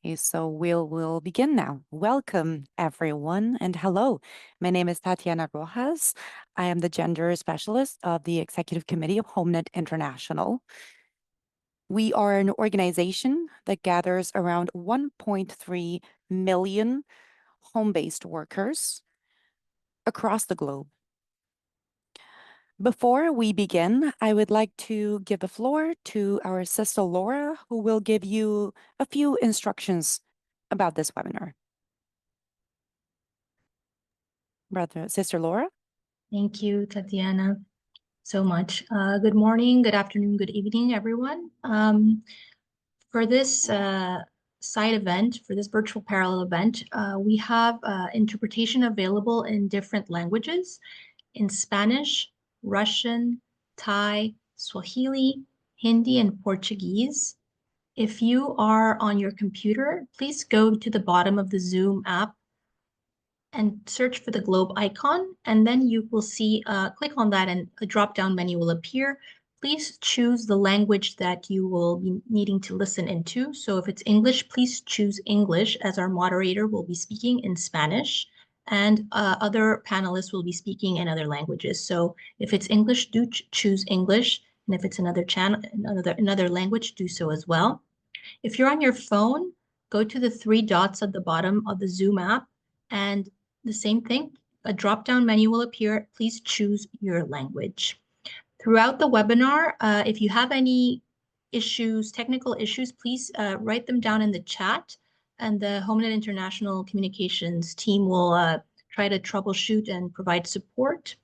Okay, so we'll begin now. Welcome, everyone, and hello. My name is Tatiana Rojas. I am the gender specialist of the Executive Committee of HomeNet International. We are an organization that gathers around 1.3 million home-based workers across the globe. Before we begin, I would like to give the floor to our sister Laura, who will give you a few instructions about this webinar. Sister Laura? Thank you, Tatiana, so much. Good morning, good afternoon, good evening, everyone. For this side event, for this virtual parallel event, we have interpretation available in different languages, in Spanish, Russian, Thai, Swahili, Hindi, and Portuguese. If you are on your computer, please go to the bottom of the Zoom app and search for the globe icon, and then you will see, click on that and a drop-down menu will appear. Please choose the language that you will be needing to listen into. So if it's English, please choose English, as our moderator will be speaking in Spanish and other panelists will be speaking in other languages. So if it's English, do choose English, and if it's another channel, another language, do so as well. If you're on your phone, go to the three dots at the bottom of the Zoom app, and the same thing, a drop-down menu will appear. Please choose your language. Throughout the webinar, if you have any issues, technical issues, please write them down in the chat, and the HomeNet International Communications team will try to troubleshoot and provide support.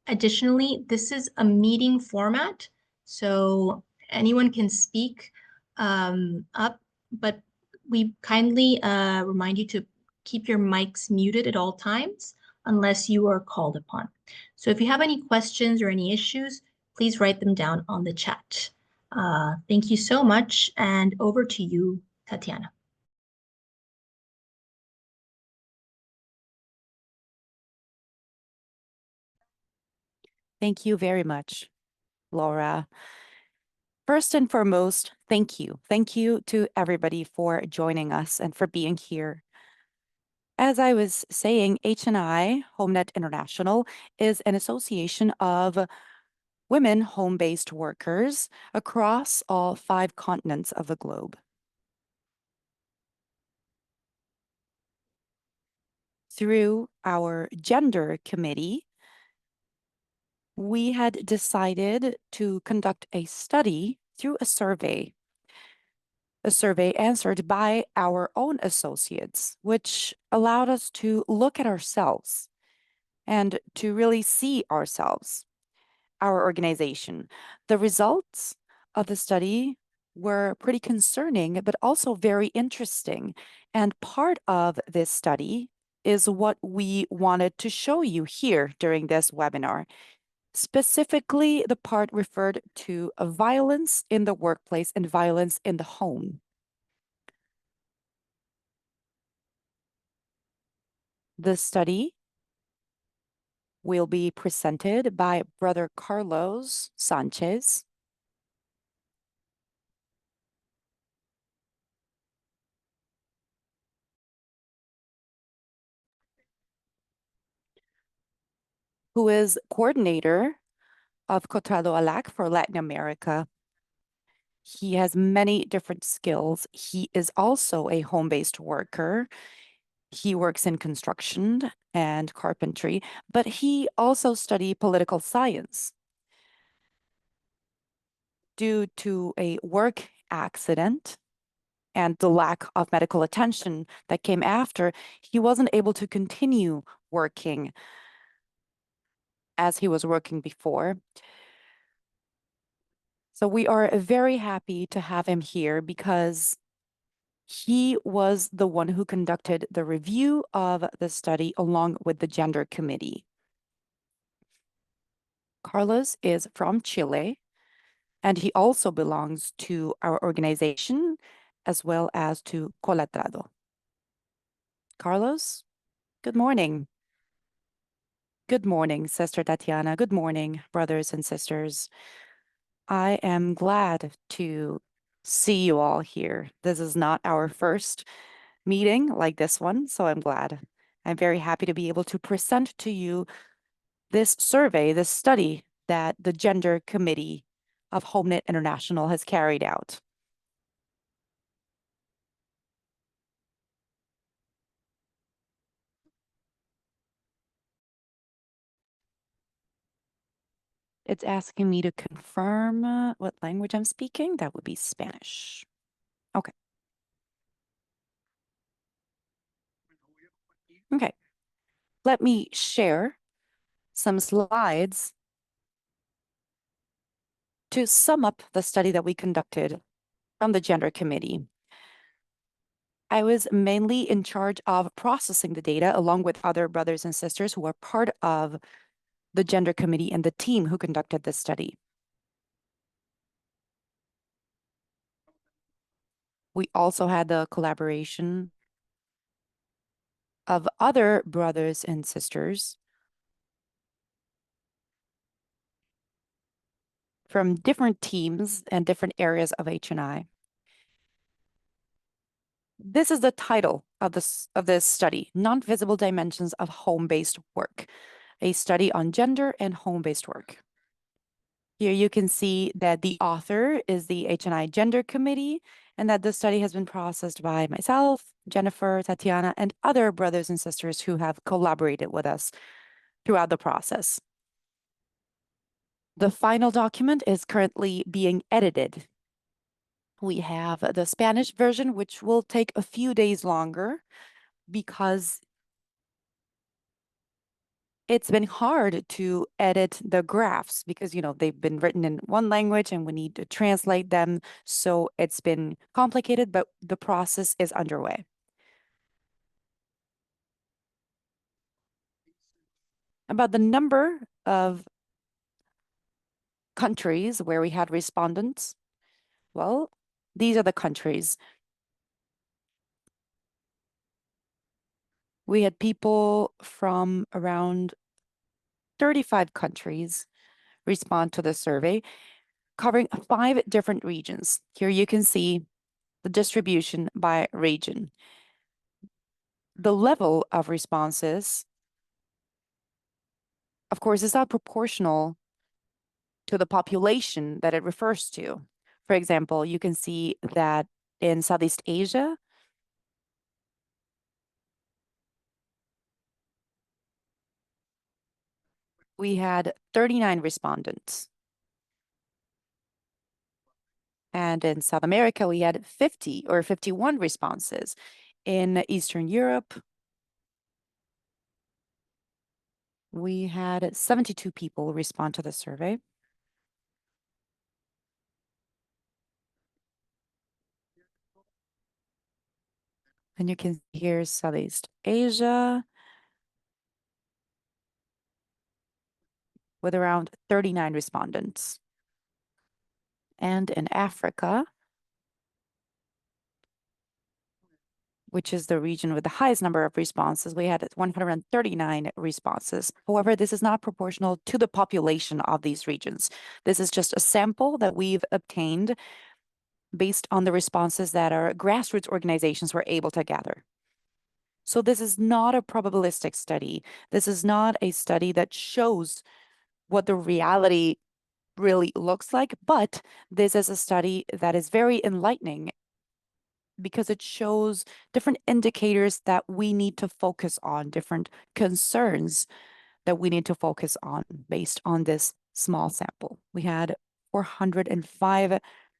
Additionally, this is a meeting format, so anyone can speak up, but we kindly remind you to keep your mics muted at all times unless you are called upon. So if you have any questions or any issues, please write them down on the chat. Thank you so much, and over to you, Tatiana. Thank you very much, Laura. First and foremost, thank you. Thank you to everybody for joining us and for being here. As I was saying, HNI, HomeNet International, is an association of women home-based workers across all 5 continents of the globe. Through our gender committee, we had decided to conduct a study through a survey answered by our own associates, which allowed us to look at ourselves and to really see ourselves, our organization. The results of the study were pretty concerning, but also very interesting. And part of this study is what we wanted to show you here during this webinar. Specifically, the part referred to violence in the workplace and violence in the home. The study will be presented by Brother Carlos Sanchez, who is coordinator of Cotado ALAC for Latin America. He has many different skills. He is also a home-based worker. He works in construction and carpentry, but he also studied political science. Due to a work accident and the lack of medical attention that came after, he wasn't able to continue working as he was working before. So we are very happy to have him here because he was the one who conducted the review of the study along with the gender committee. Carlos is from Chile, and he also belongs to our organization as well as to Colatrado. Carlos, good morning. Good morning, Sister Tatiana. Good morning, brothers and sisters. I am glad to see you all here. This is not our first meeting like this one, so I'm glad. I'm very happy to be able to present to you this survey, this study that the Gender Committee of HomeKnit International has carried out. It's asking me to confirm what language I'm speaking. That would be Spanish. Okay. Okay. Let me share some slides to sum up the study that we conducted from the Gender Committee. I was mainly in charge of processing the data along with other brothers and sisters who are part of the Gender Committee and the team who conducted this study. We also had the collaboration of other brothers and sisters from different teams and different areas of HNI. This is the title of this study, Non-Visible Dimensions of Home-Based Work, a study on gender and home-based work. Here you can see that the author is the HNI Gender Committee, and that the study has been processed by myself, Jennifer, Tatiana, and other brothers and sisters who have collaborated with us throughout the process. The final document is currently being edited. We have the Spanish version, which will take a few days longer because it's been hard to edit the graphs because, they've been written in one language and we need to translate them. So it's been complicated, but the process is underway. About the number of countries where we had respondents, well, these are the countries. We had people from around 35 countries respond to the survey, covering 5 different regions. Here you can see the distribution by region. The level of responses, of course, is not proportional to the population that it refers to. For example, you can see that in Southeast Asia, we had 39 respondents. And in South America, we had 50 or 51 responses. In Eastern Europe, we had 72 people respond to the survey. And you can see here Southeast Asia with around 39 respondents. And in Africa, which is the region with the highest number of responses, we had 139 responses. However, this is not proportional to the population of these regions. This is just a sample that we've obtained based on the responses that our grassroots organizations were able to gather. So this is not a probabilistic study. This is not a study that shows what the reality really looks like, but this is a study that is very enlightening because it shows different indicators that we need to focus on, different concerns that we need to focus on based on this small sample. We had 405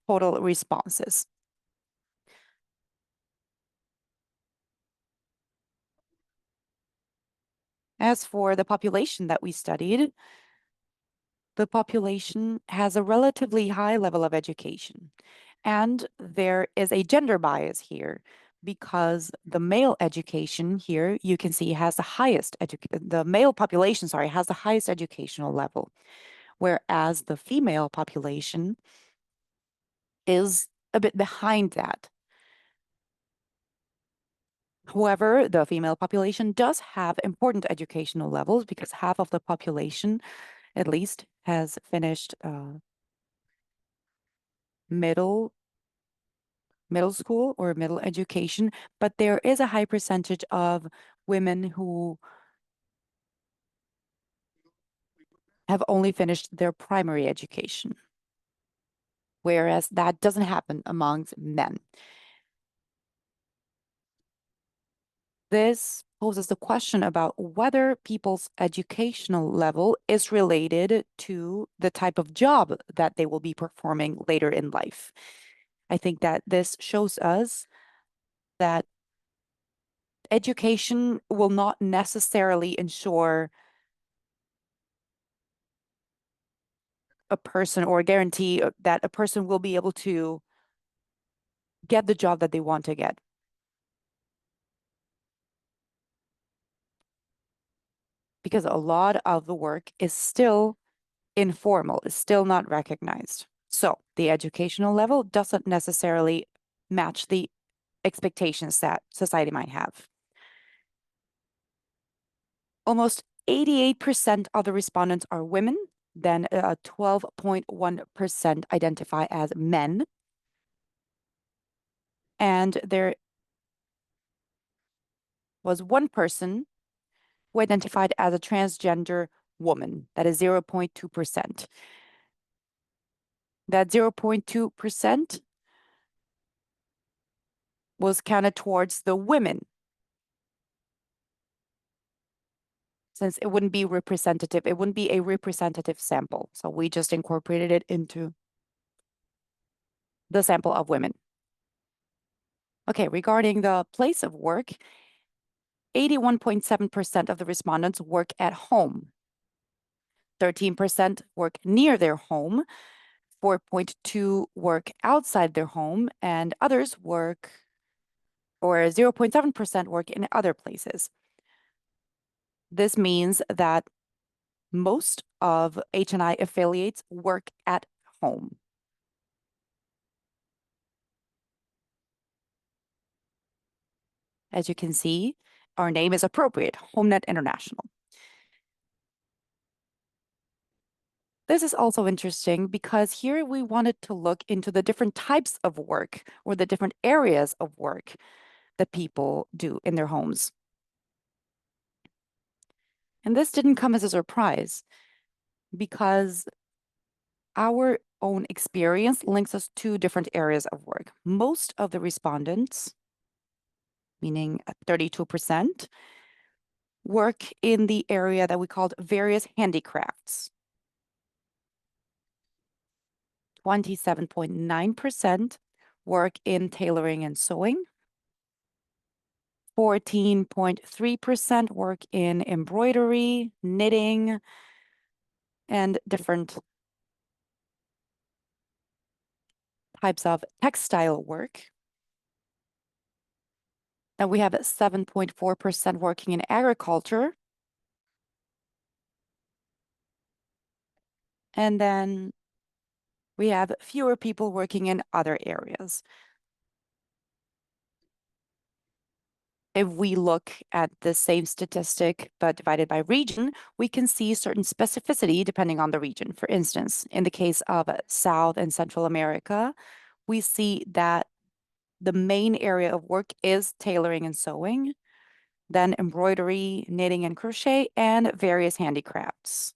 total responses. As for the population that we studied, the population has a relatively high level of education. And there is a gender bias here because the male education here, you can see has the male population, sorry, has the highest educational level, whereas the female population is a bit behind that. However, the female population does have important educational levels because half of the population, at least, has finished middle middle school or middle education, but there is a high percentage of women who have only finished their primary education, whereas that doesn't happen amongst men. This poses the question about whether people's educational level is related to the type of job that they will be performing later in life. I think that this shows us that education will not necessarily ensure a person or guarantee that a person will be able to get the job that they want to get. Because a lot of the work is still informal, is still not recognized. So the educational level doesn't necessarily match the expectations that society might have. Almost 88% of the respondents are women, then 12.1% identify as men. And there was one person who identified as a transgender woman, that is 0.2%. That 0.2% was counted towards the women, since it wouldn't be representative. It wouldn't be a representative sample. So we just incorporated it into the sample of women. Okay, regarding the place of work, 81.7% of the respondents work at home. 13% work near their home, 4.2 work outside their home, and others work, or 0.7% work in other places. This means that most of HNI affiliates work at home. As you can see, our name is appropriate, HomeNet International. This is also interesting because here we wanted to look into the different types of work or the different areas of work that people do in their homes. And this didn't come as a surprise because our own experience links us to different areas of work. Most of the respondents, meaning 32%, work in the area that we called various handicrafts. 27.9% work in tailoring and sewing. 14.3% work in embroidery, knitting, and different types of textile work. And we have 7.4% working in agriculture. And then we have fewer people working in other areas. If we look at the same statistic but divided by region, we can see certain specificity depending on the region. For instance, in the case of South and Central America, we see that the main area of work is tailoring and sewing, then embroidery, knitting and crochet, and various handicrafts.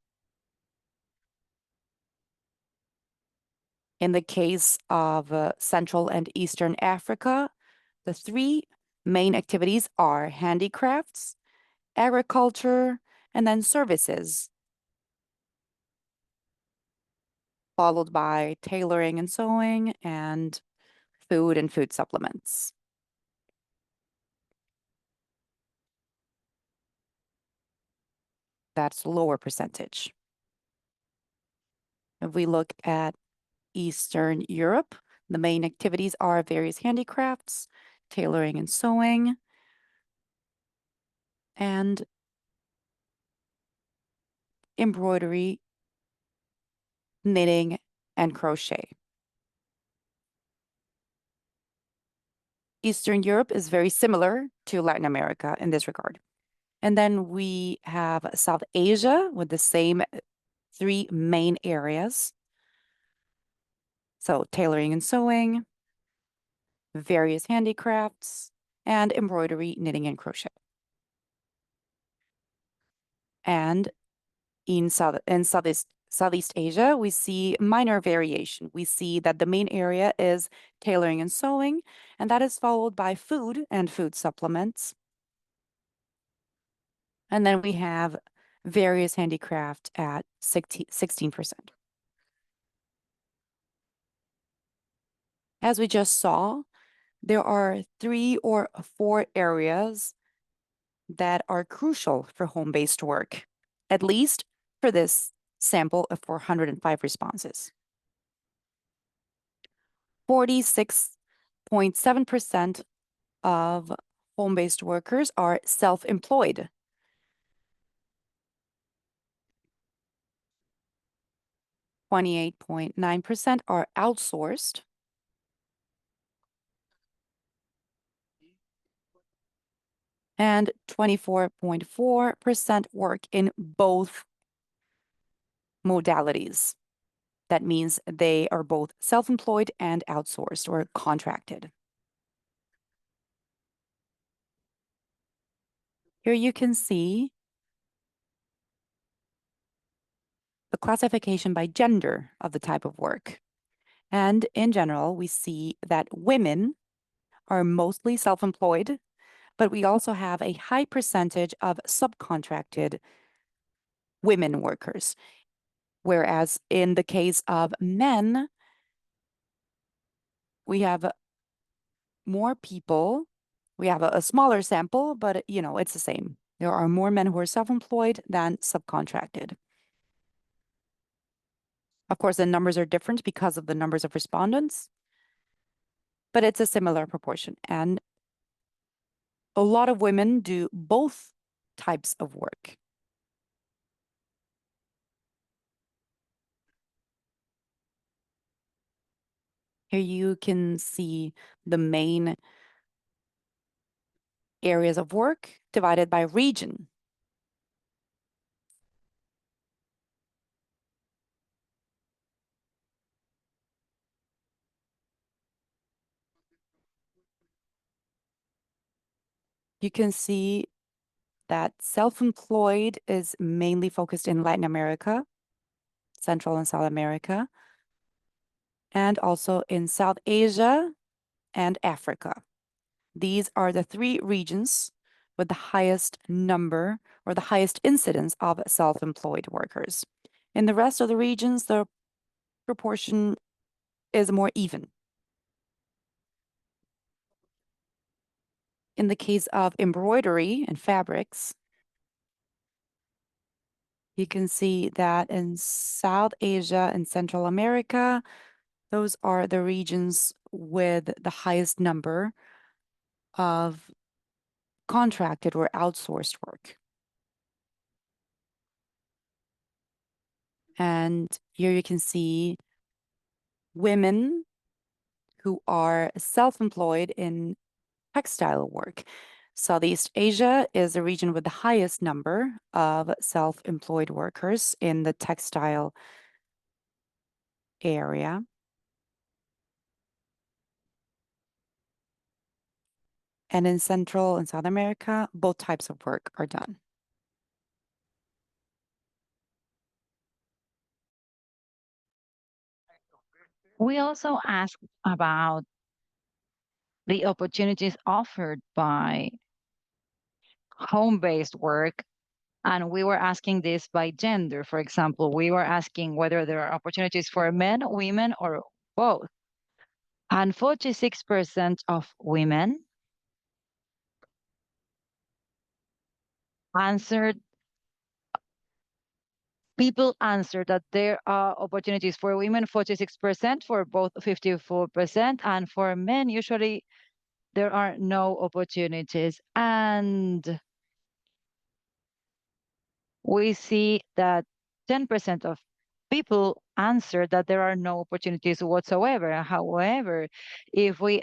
In the case of Central and Eastern Africa, the three main activities are handicrafts, agriculture, and then services, followed by tailoring and sewing and food supplements. That's lower percentage. If we look at Eastern Europe, the main activities are various handicrafts, tailoring and sewing, and embroidery, knitting, and crochet. Eastern Europe is very similar to Latin America in this regard. And then we have South Asia with the same three main areas. So tailoring and sewing, various handicrafts, and embroidery, knitting, and crochet. And in Southeast Asia, we see minor variation. We see that the main area is tailoring and sewing, and that is followed by food and food supplements. And then we have various handicraft at 16%. As we just saw, there are 3 or 4 areas that are crucial for home-based work, at least for this sample of 405 responses. 46.7% of home-based workers are self-employed. 28.9% are outsourced. And 24.4% work in both modalities. That means they are both self-employed and outsourced or contracted. Here you can see the classification by gender of the type of work. And in general, we see that women are mostly self-employed, but we also have a high percentage of subcontracted women workers. Whereas in the case of men, we have more people. We have a smaller sample, but it's the same. There are more men who are self-employed than subcontracted. Of course, the numbers are different because of the numbers of respondents, but it's a similar proportion. And a lot of women do both types of work. Here you can see the main areas of work divided by region. You can see that self-employed is mainly focused in Latin America, Central and South America, and also in South Asia and Africa. These are the 3 regions with the highest number or the highest incidence of self-employed workers. In the rest of the regions, the proportion is more even. In the case of embroidery and fabrics, you can see that in South Asia and Central America, those are the regions with the highest number of contracted or outsourced work. And here you can see women who are self-employed in textile work. Southeast Asia is the region with the highest number of self-employed workers in the textile area. And in Central and South America, both types of work are done. We also asked about the opportunities offered by home-based work, and we were asking this by gender. For example, we were asking whether there are opportunities for men, women, or both. And 46% of women answered, people answered that there are opportunities for women, 46%, for both 54%, and for men, usually there are no opportunities. And we see that 10% of people answer that there are no opportunities whatsoever. However, if we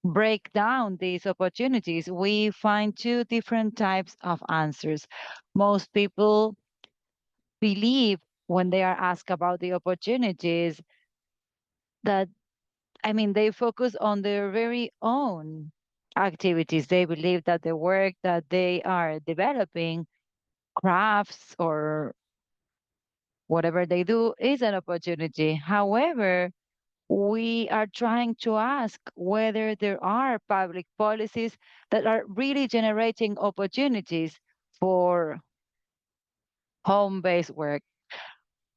break down these opportunities, we find 2 different types of answers. Most people believe when they are asked about the opportunities that I mean, they focus on their very own activities. They believe that the work that they are developing, crafts or whatever they do, is an opportunity. However, we are trying to ask whether there are public policies that are really generating opportunities for home-based work.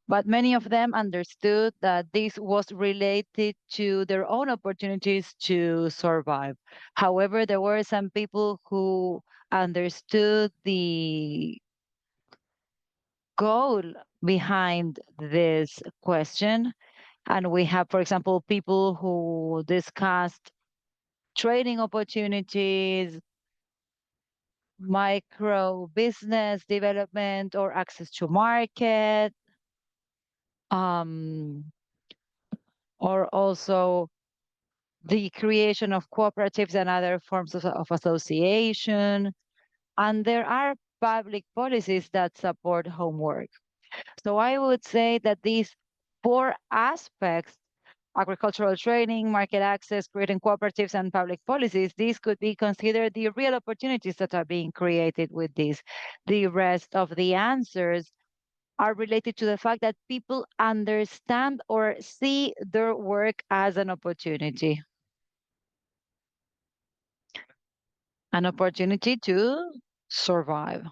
But many of them understood that this was related to their own opportunities to survive. However, there were some people who understood the goal behind this question. And we have, for example, people who discussed trading opportunities, micro business development, or access to market, um, or also the creation of cooperatives and other forms of association. And there are public policies that support homework. So I would say that these four aspects, agricultural training, market access, creating cooperatives, and public policies, these could be considered the real opportunities that are being created with this. The rest of the answers are related to the fact that people understand or see their work as an opportunity to survive.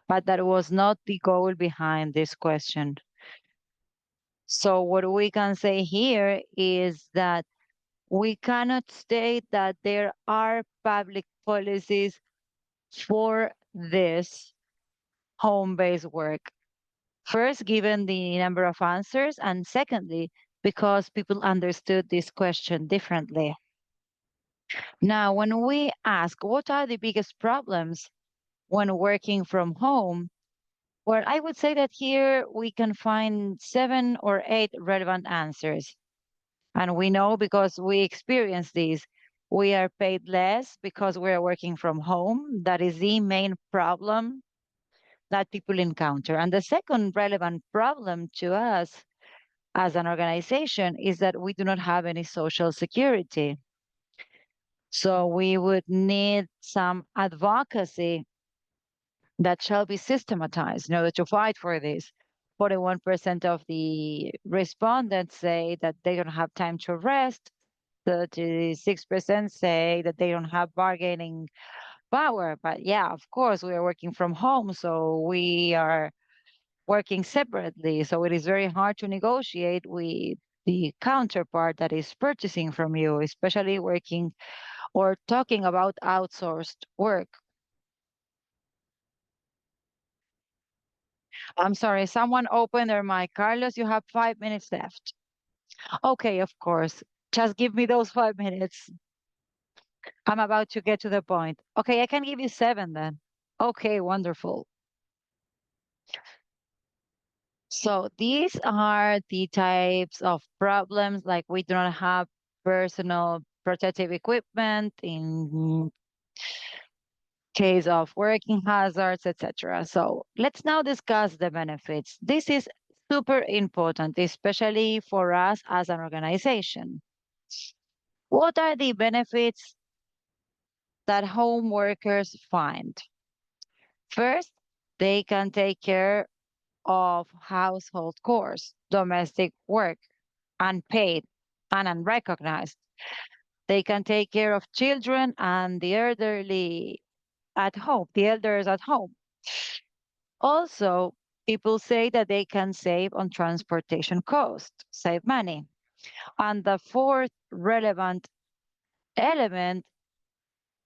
But that was not the goal behind this question. So what we can say here is that we cannot state that there are public policies for this home-based work. First, given the number of answers, and secondly, because people understood this question differently. Now, when we ask what are the biggest problems when working from home, well, I would say that here we can find 7 or 8 relevant answers. And we know because we experience these. We are paid less because we are working from home. That is the main problem that people encounter. And the second relevant problem to us as an organization is that we do not have any social security. So we would need some advocacy that shall be systematized in order to fight for this. 41% of the respondents say that they don't have time to rest. 36% say that they don't have bargaining power. But yeah, of course, we are working from home, so we are working separately. So it is very hard to negotiate with the counterpart that is purchasing from you, especially working or talking about outsourced work. I'm sorry, someone opened their mic. Carlos, you have 5 minutes left. Okay, of course. Just give me those 5 minutes. I'm about to get to the point. Okay, I can give you 7 then. Okay, wonderful. So these are the types of problems like we do not have personal protective equipment in case of working hazards, etc. So let's now discuss the benefits. This is super important, especially for us as an organization. What are the benefits that home workers find? First, they can take care of household chores, domestic work, unpaid and unrecognized. They can take care of children and the elderly at home, the elders at home. Also, people say that they can save on transportation costs, save money. And the fourth relevant element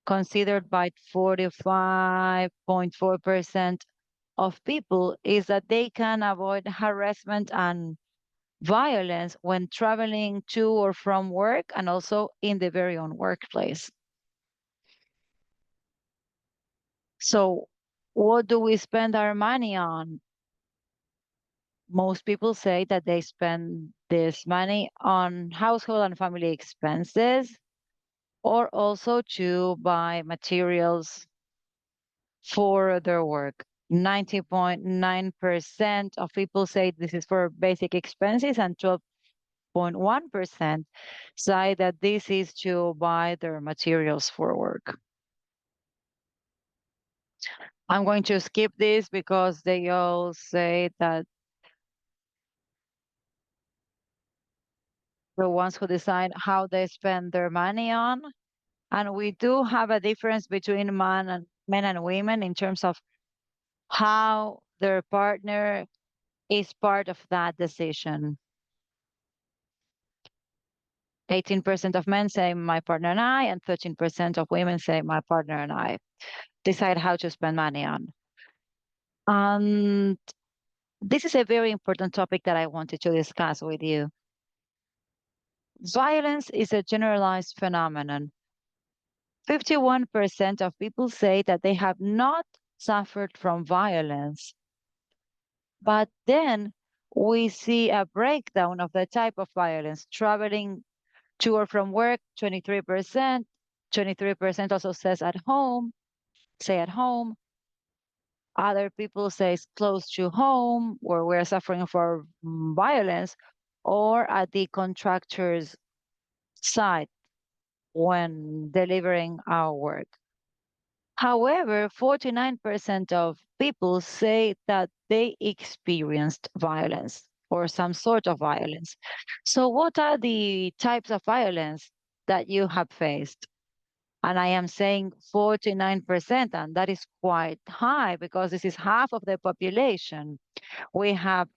considered by 45.4% of people is that they can avoid harassment and violence when traveling to or from work and also in the very own workplace. So, what do we spend our money on? Most people say that they spend this money on household and family expenses or also to buy materials for their work. 90.9% of people say this is for basic expenses, and 8.1% say that this is to buy their materials for work. I'm going to skip this because they all say that the ones who decide how they spend their money on. And we do have a difference between men and women in terms of how their partner is part of that decision. 18% of men say my partner and I, and 13% of women say my partner and I decide how to spend money on. And this is a very important topic that I wanted to discuss with you. Violence is a generalized phenomenon. 51% of people say that they have not suffered from violence. But then we see a breakdown of the type of violence. Traveling to or from work, 23%. 23% also says at home, say at home. Other people say it's close to home, where we're suffering for violence, or at the contractor's side when delivering our work. However, 49% of people say that they experienced violence or some sort of violence. So, what are the types of violence that you have faced? And I am saying 49%, and that is quite high because this is half of the population. We have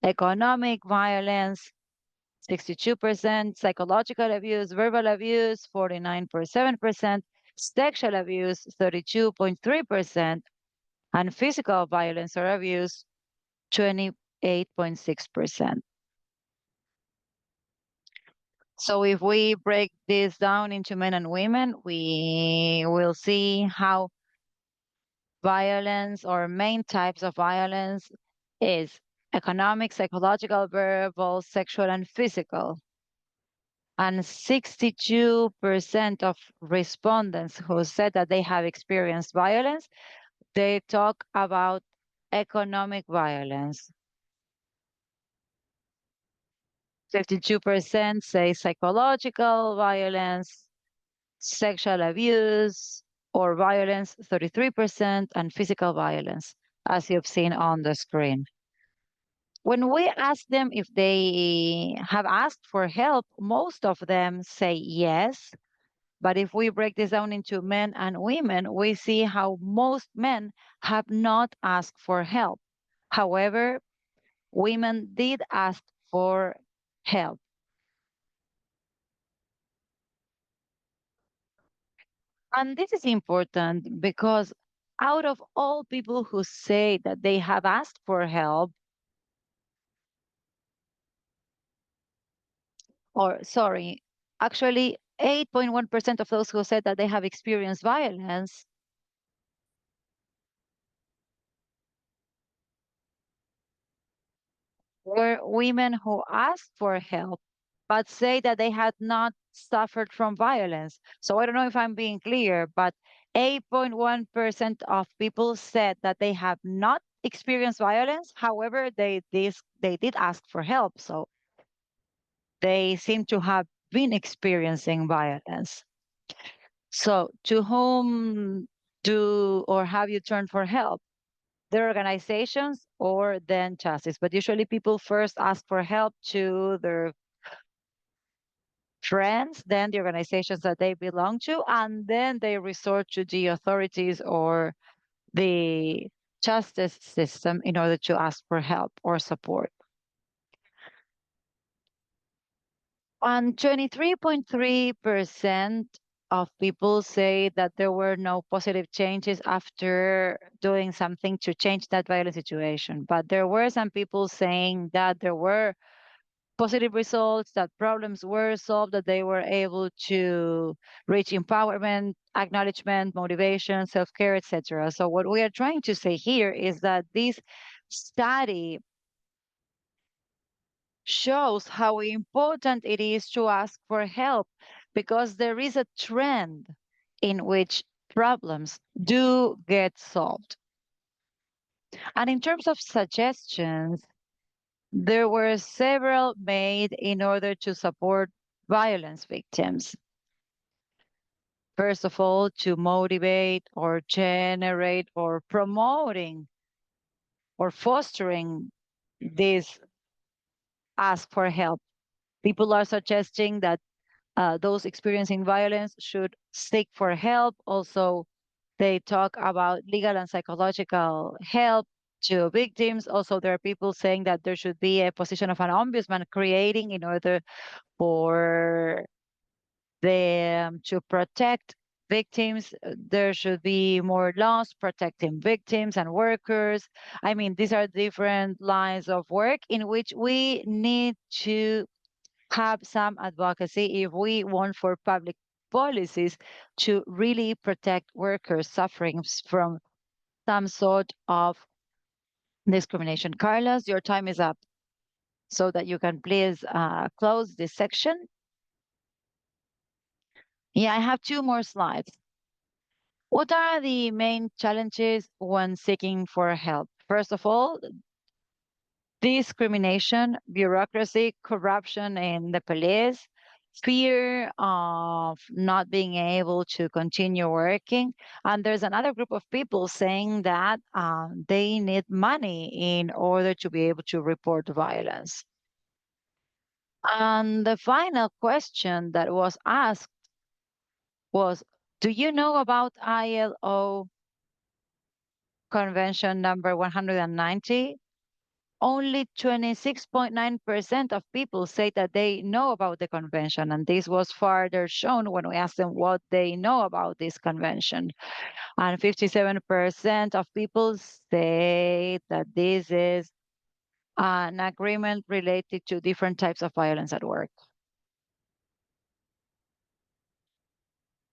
economic violence, 62%, psychological abuse, verbal abuse, 49.7%, sexual abuse, 32.3%, and physical violence or abuse, 28.6%. So if we break this down into men and women, we will see how violence or main types of violence is economic, psychological, verbal, sexual, and physical. And 62% of respondents who said that they have experienced violence, they talk about economic violence. 52% say psychological violence, sexual abuse or violence, 33%, and physical violence, as you've seen on the screen. When we ask them if they have asked for help, most of them say yes. But if we break this down into men and women, we see how most men have not asked for help. However, women did ask for help. And this is important because out of all people who say that they have asked for help, or sorry, actually 8.1% of those who said that they have experienced violence were women who asked for help, but say that they had not suffered from violence. So I don't know if I'm being clear, but 8.1% of people said that they have not experienced violence. However, they did ask for help. So they seem to have been experiencing violence. So to whom do or have you turned for help? Their organizations or then justice. But usually people first ask for help to their friends, then the organizations that they belong to, and then they resort to the authorities or the justice system in order to ask for help or support. And 23.3% of people say that there were no positive changes after doing something to change that violent situation. But there were some people saying that there were positive results, that problems were solved, that they were able to reach empowerment, acknowledgement, motivation, self-care, etc. So what we are trying to say here is that this study shows how important it is to ask for help because there is a trend in which problems do get solved. And in terms of suggestions, there were several made in order to support violence victims. First of all, to motivate or generate or promoting or fostering this ask for help. People are suggesting that those experiencing violence should seek for help. Also, they talk about legal and psychological help to victims. Also, there are people saying that there should be a position of an ombudsman creating in order for them to protect victims. There should be more laws protecting victims and workers. I mean, these are different lines of work in which we need to have some advocacy if we want for public policies to really protect workers suffering from some sort of discrimination. Carlos, your time is up, so that you can please close this section. Yeah, I have two more slides. What are the main challenges when seeking for help? First of all, discrimination, bureaucracy, corruption in the police, fear of not being able to continue working. And there's another group of people saying that they need money in order to be able to report violence. And the final question that was asked was, do you know about ILO Convention number 190? Only 26.9% of people say that they know about the convention. And this was further shown when we asked them what they know about this convention. And 57% of people say that this is an agreement related to different types of violence at work.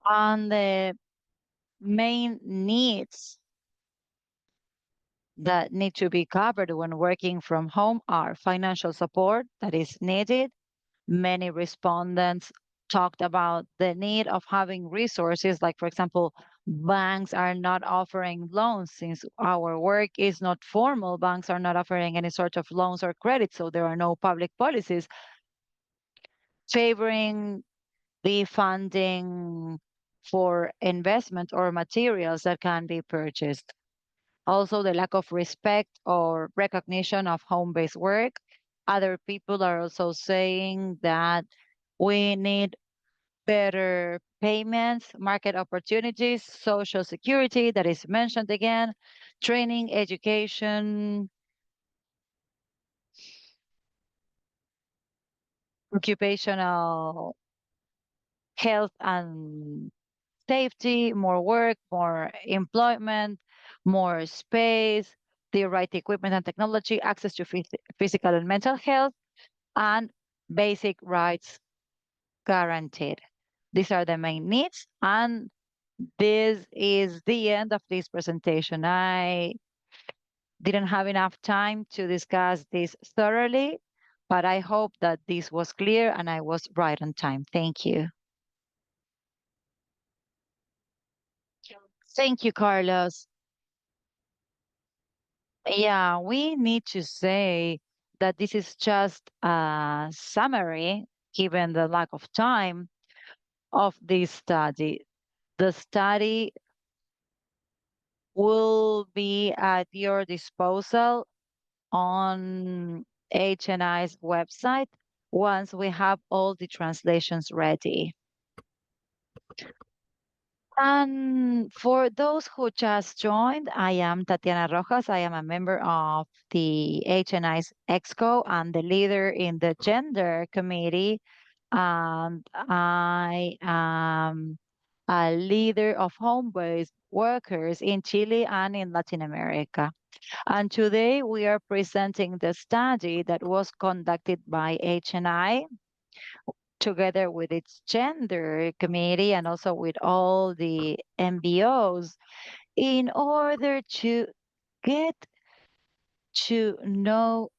And the main needs that need to be covered when working from home are financial support that is needed. Many respondents talked about the need of having resources, like, for example, banks are not offering loans since our work is not formal. Banks are not offering any sort of loans or credit, so there are no public policies favoring the funding for investment or materials that can be purchased. Also, the lack of respect or recognition of home based work. Other people are also saying that we need better payments, market opportunities, social security, that is mentioned again, training, education, occupational health and safety, more work, more employment, more space, the right equipment and technology, access to physical and mental health, and basic rights guaranteed. These are the main needs, and this is the end of this presentation. I didn't have enough time to discuss this thoroughly, but I hope that this was clear and I was right on time. Thank you. Thank you, Carlos. Yeah, we need to say that this is just a summary, given the lack of time of this study. The study will be at your disposal on HNI's website once we have all the translations ready. And for those who just joined, I am Tatiana Rojas. I am a member of the HNI's EXCO and the leader in the gender committee. And I am a leader of home-based workers in Chile and in Latin America. And today we are presenting the study that was conducted by HNI together with its gender committee and also with all the MBOs in order to get to know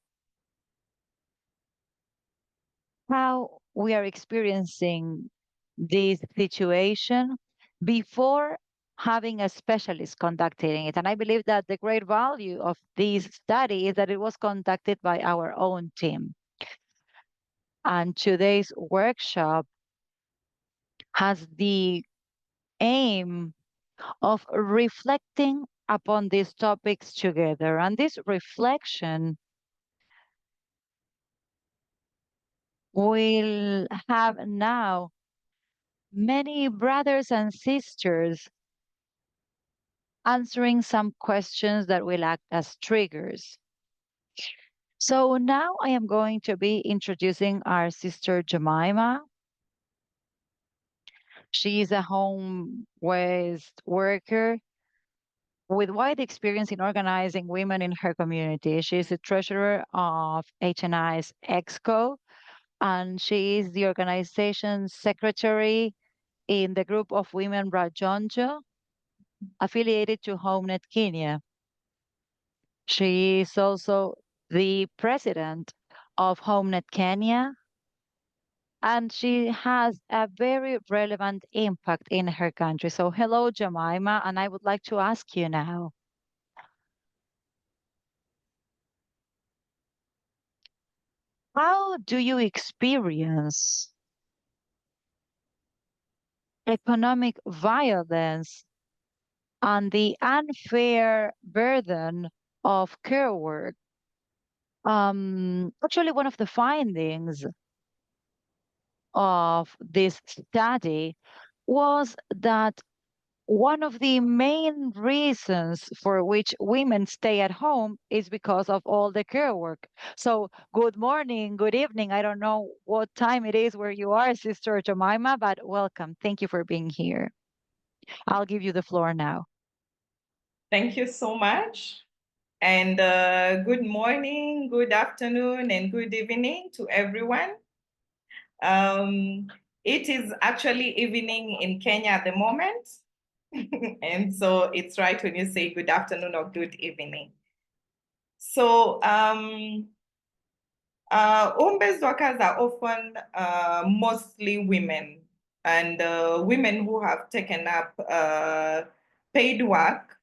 how we are experiencing this situation before having a specialist conducting it. And I believe that the great value of this study is that it was conducted by our own team. And today's workshop has the aim of reflecting upon these topics together. And this reflection will have now many brothers and sisters answering some questions that will act as triggers. So now I am going to be introducing our sister Jemima. She is a home-based worker with wide experience in organizing women in her community. She is the treasurer of HNI's EXCO, and she is the organization's secretary in the group of women Rajonjo, affiliated to HomeNet Kenya. She is also the president of HomeNet Kenya, and she has a very relevant impact in her country. So hello, Jemima, and I would like to ask you now, how do you experience economic violence and the unfair burden of care work? Actually, one of the findings of this study was that one of the main reasons for which women stay at home is because of all the care work. So, good morning, good evening. I don't know what time it is where you are, Sister Jemima, but welcome. Thank you for being here. I'll give you the floor now. Thank you so much. And good morning, good afternoon, and good evening to everyone. It is actually evening in Kenya at the moment. And so it's right when you say good afternoon or good evening. So home-based workers are often mostly women, and women who have taken up paid work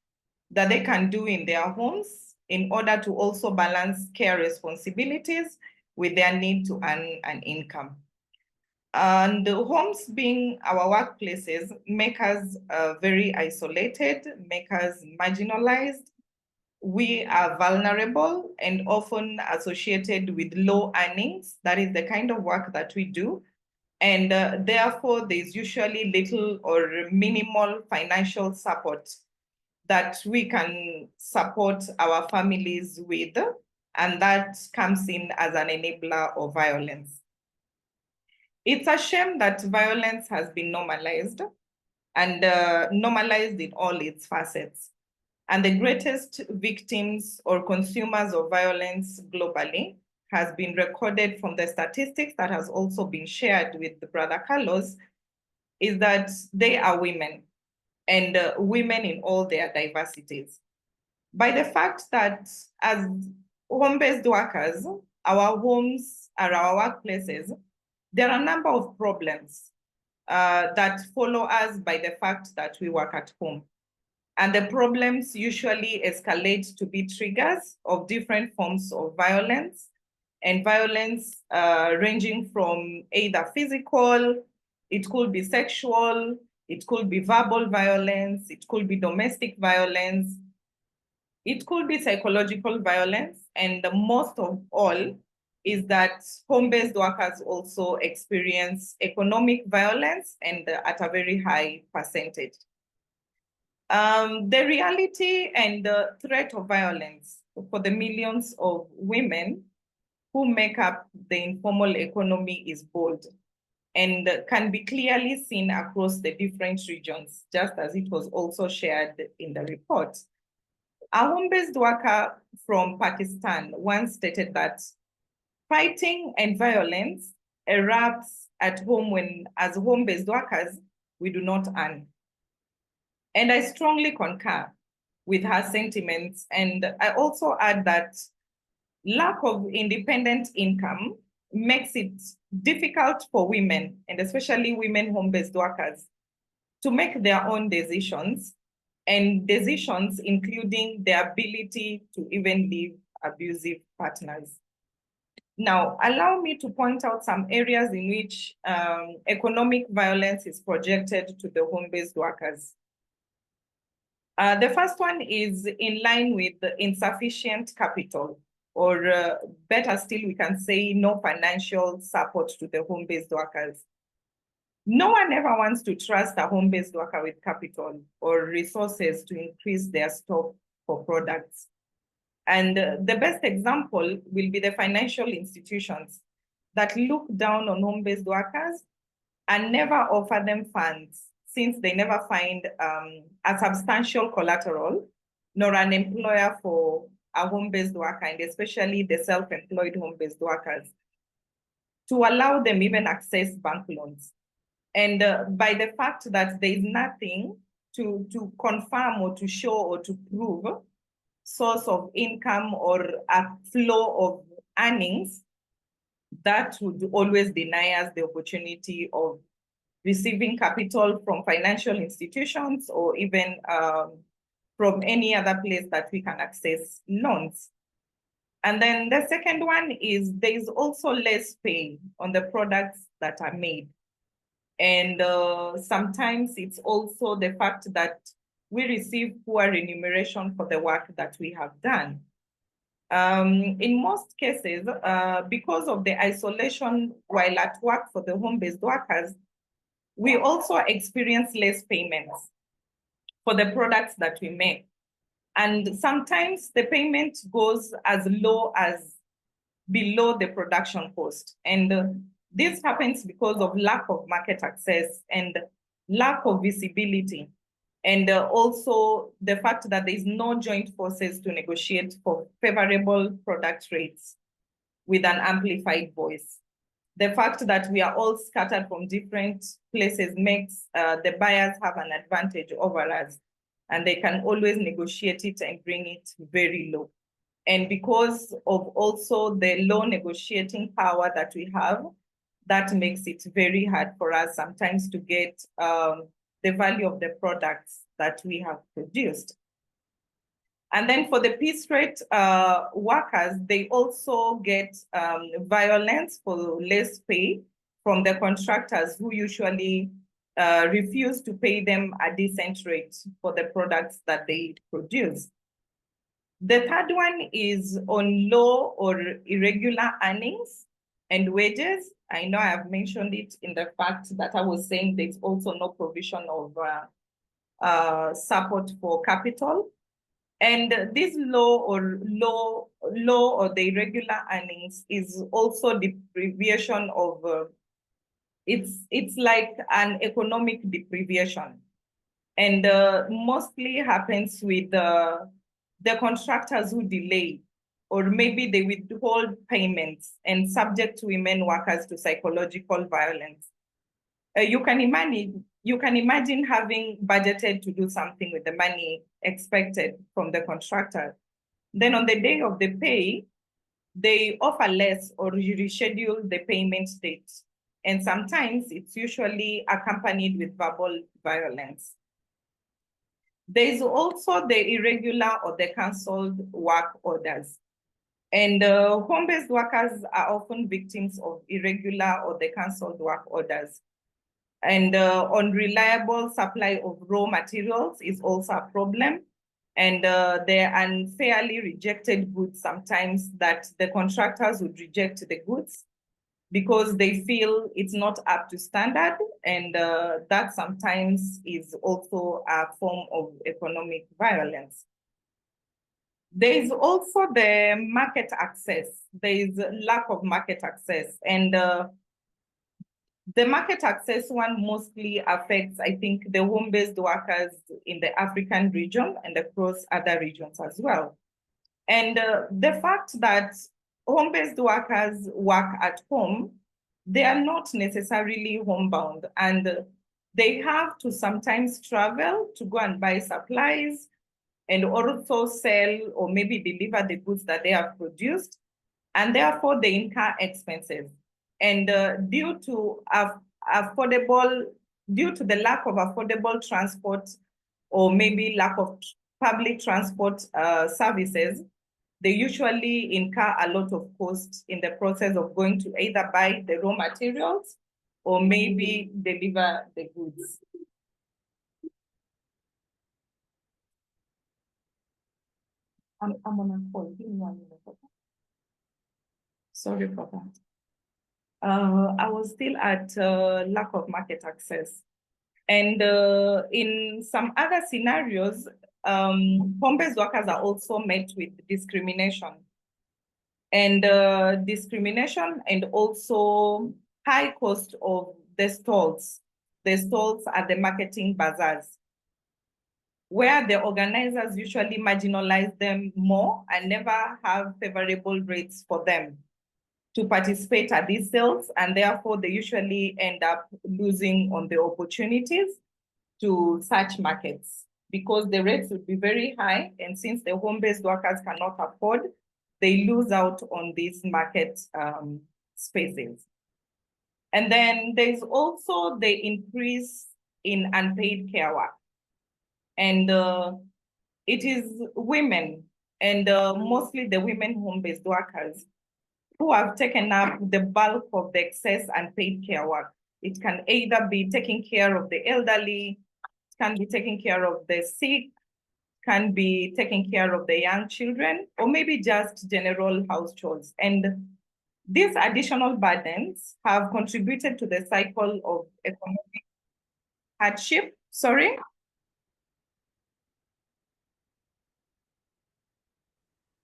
that they can do in their homes in order to also balance care responsibilities with their need to earn an income. And the homes being our workplaces make us very isolated, make us marginalized. We are vulnerable and often associated with low earnings. That is the kind of work that we do. And therefore, there's usually little or minimal financial support that we can support our families with, and that comes in as an enabler of violence. It's a shame that violence has been normalized and normalized in all its facets. And the greatest victims or consumers of violence globally has been recorded from the statistics that has also been shared with Brother Carlos, is that they are women, and women in all their diversities. By the fact that as home-based workers, our homes are our workplaces, there are a number of problems that follow us by the fact that we work at home. And the problems usually escalate to be triggers of different forms of violence, and violence ranging from either physical, it could be sexual, it could be verbal violence, it could be domestic violence, it could be psychological violence, and the most of all is that home-based workers also experience economic violence, and at a very high percentage. The reality and the threat of violence for the millions of women who make up the informal economy is bold and can be clearly seen across the different regions, just as it was also shared in the report. A home-based worker from Pakistan once stated that fighting and violence erupts at home when, as home-based workers, we do not earn. And I strongly concur with her sentiments. And I also add that lack of independent income makes it difficult for women, and especially women home-based workers, to make their own decisions and decisions, including the ability to even leave abusive partners. Now, allow me to point out some areas in which economic violence is projected to the home-based workers. The first one is in line with the insufficient capital, or better still, we can say no financial support to the home-based workers. No one ever wants to trust a home-based worker with capital or resources to increase their stock for products. And the best example will be the financial institutions that look down on home-based workers and never offer them funds, since they never find a substantial collateral nor an employer for a home-based worker, and especially the self-employed home-based workers, to allow them even access bank loans. And by the fact that there is nothing to confirm or to show or to prove source of income or a flow of earnings, that would always deny us the opportunity of receiving capital from financial institutions or even from any other place that we can access loans. And then the second one is there is also less pay on the products that are made. And sometimes it's also the fact that we receive poor remuneration for the work that we have done. In most cases, because of the isolation while at work for the home-based workers, we also experience less payments for the products that we make. And sometimes the payment goes as low as below the production cost. And this happens because of lack of market access and lack of visibility. And also the fact that there is no joint forces to negotiate for favorable product rates with an amplified voice. The fact that we are all scattered from different places makes the buyers have an advantage over us, and they can always negotiate it and bring it very low. And because of also the low negotiating power that we have, that makes it very hard for us sometimes to get the value of the products that we have produced. And then for the piece rate workers, they also get violence for less pay from the contractors who usually refuse to pay them a decent rate for the products that they produce. The third one is on low or irregular earnings and wages. I know I have mentioned it in the fact that I was saying there's also no provision of support for capital. And this low or the irregular earnings is also deprivation of, it's like an economic deprivation. And mostly happens with the contractors who delay, or maybe they withhold payments and subject women workers to psychological violence. You can imagine having budgeted to do something with the money expected from the contractor. Then on the day of the pay, they offer less or reschedule the payment date. And sometimes it's usually accompanied with verbal violence. There is also the irregular or the canceled work orders. And home-based workers are often victims of irregular or the canceled work orders. And unreliable supply of raw materials is also a problem. And the unfairly rejected goods, sometimes that the contractors would reject the goods because they feel it's not up to standard. And that sometimes is also a form of economic violence. There is also the market access. There is lack of market access. And the market access one mostly affects, I think, the home-based workers in the African region and across other regions as well. And the fact that home-based workers work at home, they are not necessarily homebound, and they have to sometimes travel to go and buy supplies and also sell or maybe deliver the goods that they have produced, and therefore they incur expenses. And due to the lack of affordable transport or maybe lack of public transport services, they usually incur a lot of cost in the process of going to either buy the raw materials or maybe deliver the goods. I'm on a call. Give me 1 minute. Okay? Sorry for that. I was still at lack of market access. And in some other scenarios, home-based workers are also met with discrimination. And discrimination and also high cost of the stalls. The stalls are the marketing bazaars, where the organizers usually marginalize them more and never have favorable rates for them to participate at these sales, and therefore they usually end up losing on the opportunities to such markets because the rates would be very high, and since the home-based workers cannot afford, they lose out on these market spaces. And then there's also the increase in unpaid care work. And it is women, and mostly the women home-based workers, who have taken up the bulk of the excess unpaid care work. It can either be taking care of the elderly, it can be taking care of the sick, can be taking care of the young children, or maybe just general house chores. And these additional burdens have contributed to the cycle of economic hardship. Sorry?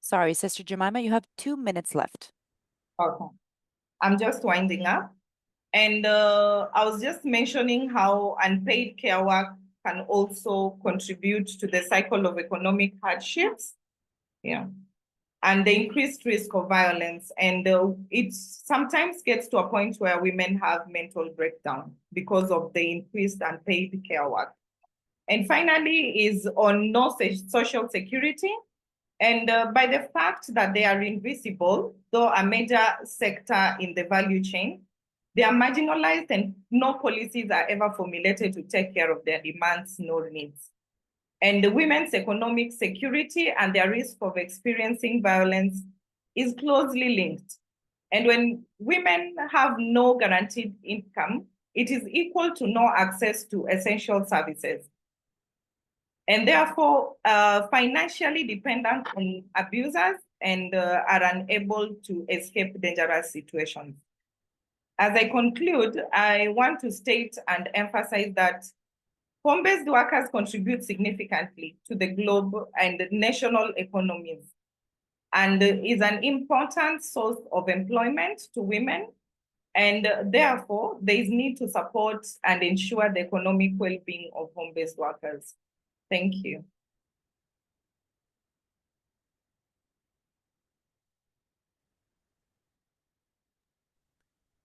Sorry, Sister Jemima, you have 2 minutes left. Okay. I'm just winding up. And I was just mentioning how unpaid care work can also contribute to the cycle of economic hardships. Yeah. And the increased risk of violence. And it sometimes gets to a point where women have mental breakdown because of the increased unpaid care work. And finally is on no social security. And by the fact that they are invisible, though a major sector in the value chain, they are marginalized and no policies are ever formulated to take care of their demands nor needs. And the women's economic security and their risk of experiencing violence is closely linked. And when women have no guaranteed income, it is equal to no access to essential services, and therefore financially dependent on abusers and are unable to escape dangerous situations. As I conclude, I want to state and emphasize that home-based workers contribute significantly to the global and national economies and is an important source of employment to women. And therefore, there is need to support and ensure the economic well-being of home-based workers. Thank you.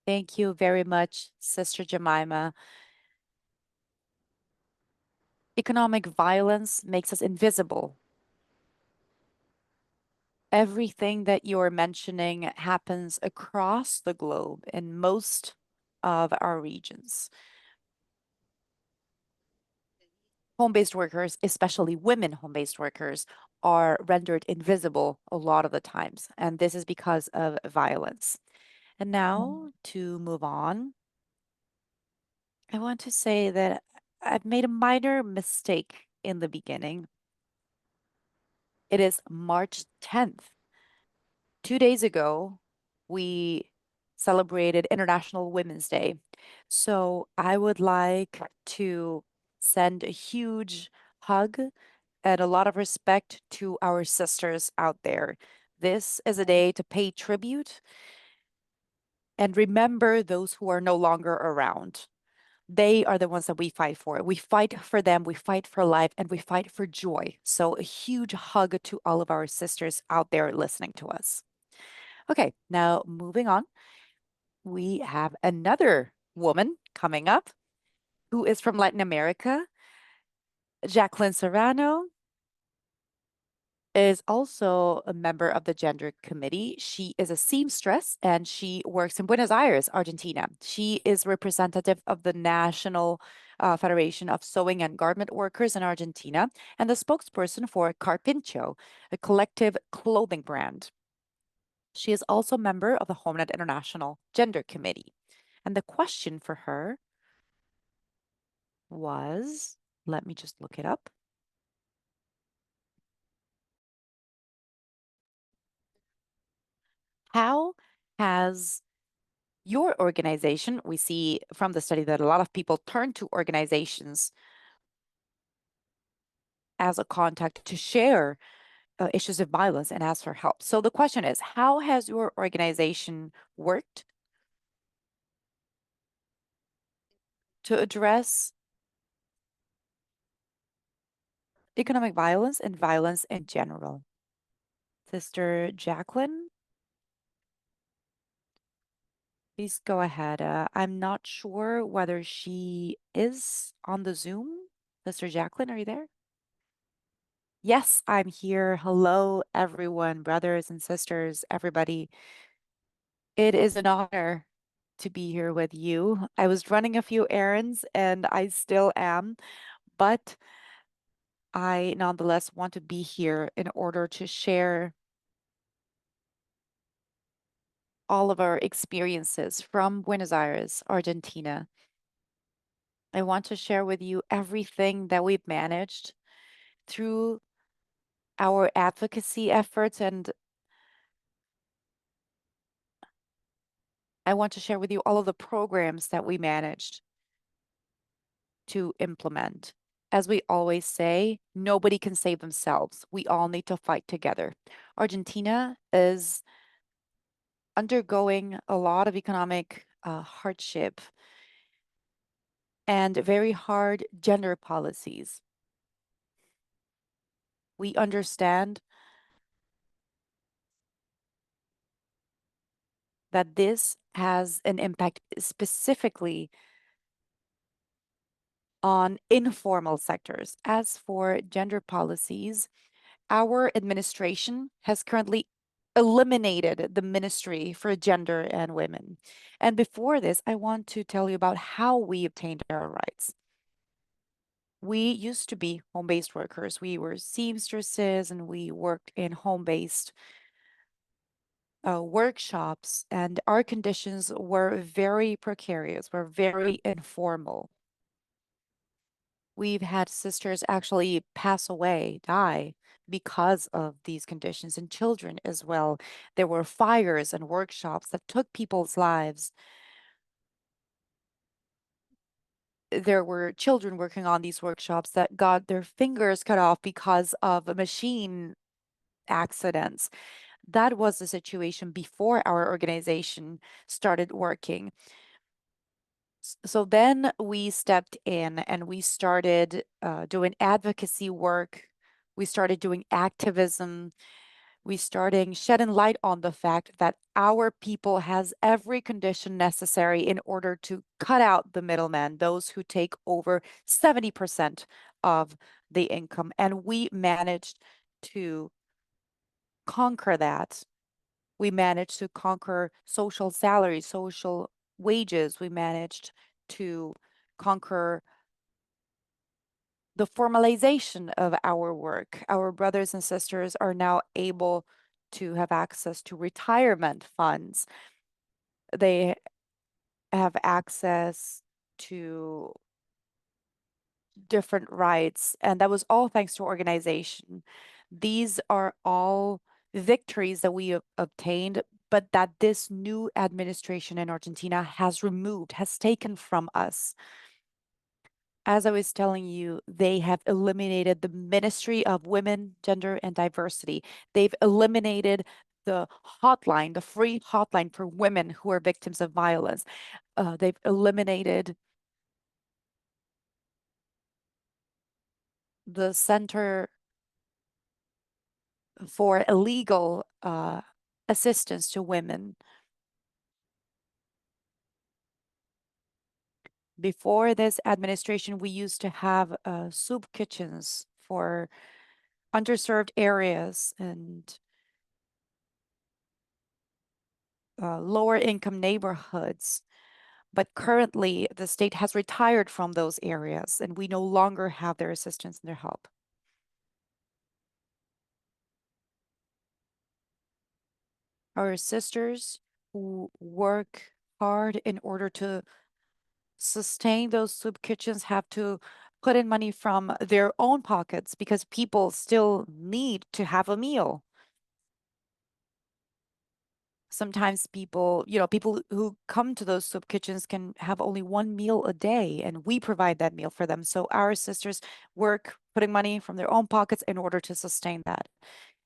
Thank you very much, Sister Jemima. Economic violence makes us invisible. Everything that you're mentioning happens across the globe in most of our regions. Home-based workers, especially women home-based workers, are rendered invisible a lot of the times, and this is because of violence. And now, to move on, I want to say that I've made a minor mistake in the beginning. It is March 10th. 2 days ago, we celebrated International Women's Day. So I would like to send a huge hug and a lot of respect to our sisters out there. This is a day to pay tribute and remember those who are no longer around. They are the ones that we fight for. We fight for them, we fight for life, and we fight for joy. So a huge hug to all of our sisters out there listening to us. Okay, now moving on, we have another woman coming up who is from Latin America, Jacqueline Serrano. is also a member of the Gender Committee. She is a seamstress and she works in Buenos Aires, Argentina. She is representative of the National Federation of Sewing and Garment Workers in Argentina and the spokesperson for Carpincho, a collective clothing brand. She is also a member of the Homeland International Gender Committee. And the question for her was, let me just look it up. How has your organization, we see from the study that a lot of people turn to organizations as a contact to share issues of violence and ask for help. So the question is, how has your organization worked to address economic violence and violence in general? Sister Jacqueline, please go ahead. I'm not sure whether she is on the Zoom. Sister Jacqueline, are you there? Yes, I'm here. Hello, everyone, brothers and sisters, everybody. It is an honor to be here with you. I was running a few errands and I still am, but I nonetheless want to be here in order to share all of our experiences from Buenos Aires, Argentina. I want to share with you everything that we've managed through our advocacy efforts, and I want to share with you all of the programs that we managed to implement. As we always say, nobody can save themselves. We all need to fight together. Argentina is undergoing a lot of economic hardship and very hard gender policies. We understand that this has an impact specifically on informal sectors. As for gender policies, our administration has currently eliminated the Ministry for Gender and Women. And before this, I want to tell you about how we obtained our rights. We used to be home-based workers. We were seamstresses and we worked in home-based workshops, and our conditions were very precarious, were very informal. We've had sisters actually pass away, die because of these conditions, and children as well. There were fires and workshops that took people's lives. There were children working on these workshops that got their fingers cut off because of machine accidents. That was the situation before our organization started working. So then we stepped in and we started doing advocacy work. We started doing activism. We started shedding light on the fact that our people has every condition necessary in order to cut out the middlemen, those who take over 70% of the income. And we managed to conquer that. We managed to conquer social salaries, social wages. We managed to conquer the formalization of our work. Our brothers and sisters are now able to have access to retirement funds. They have access to different rights, and that was all thanks to organization. These are all victories that we have obtained, but that this new administration in Argentina has removed, has taken from us. As I was telling you, they have eliminated the Ministry of Women, Gender, and Diversity. They've eliminated the hotline, the free hotline for women who are victims of violence. They've eliminated the Center for Legal Assistance to Women. Before this administration, we used to have soup kitchens for underserved areas and lower income neighborhoods. But currently, the state has retired from those areas, and we no longer have their assistance and their help. Our sisters who work hard in order to sustain those soup kitchens have to put in money from their own pockets because people still need to have a meal. Sometimes people, people who come to those soup kitchens can have only one meal a day, and we provide that meal for them. So our sisters work putting money from their own pockets in order to sustain that.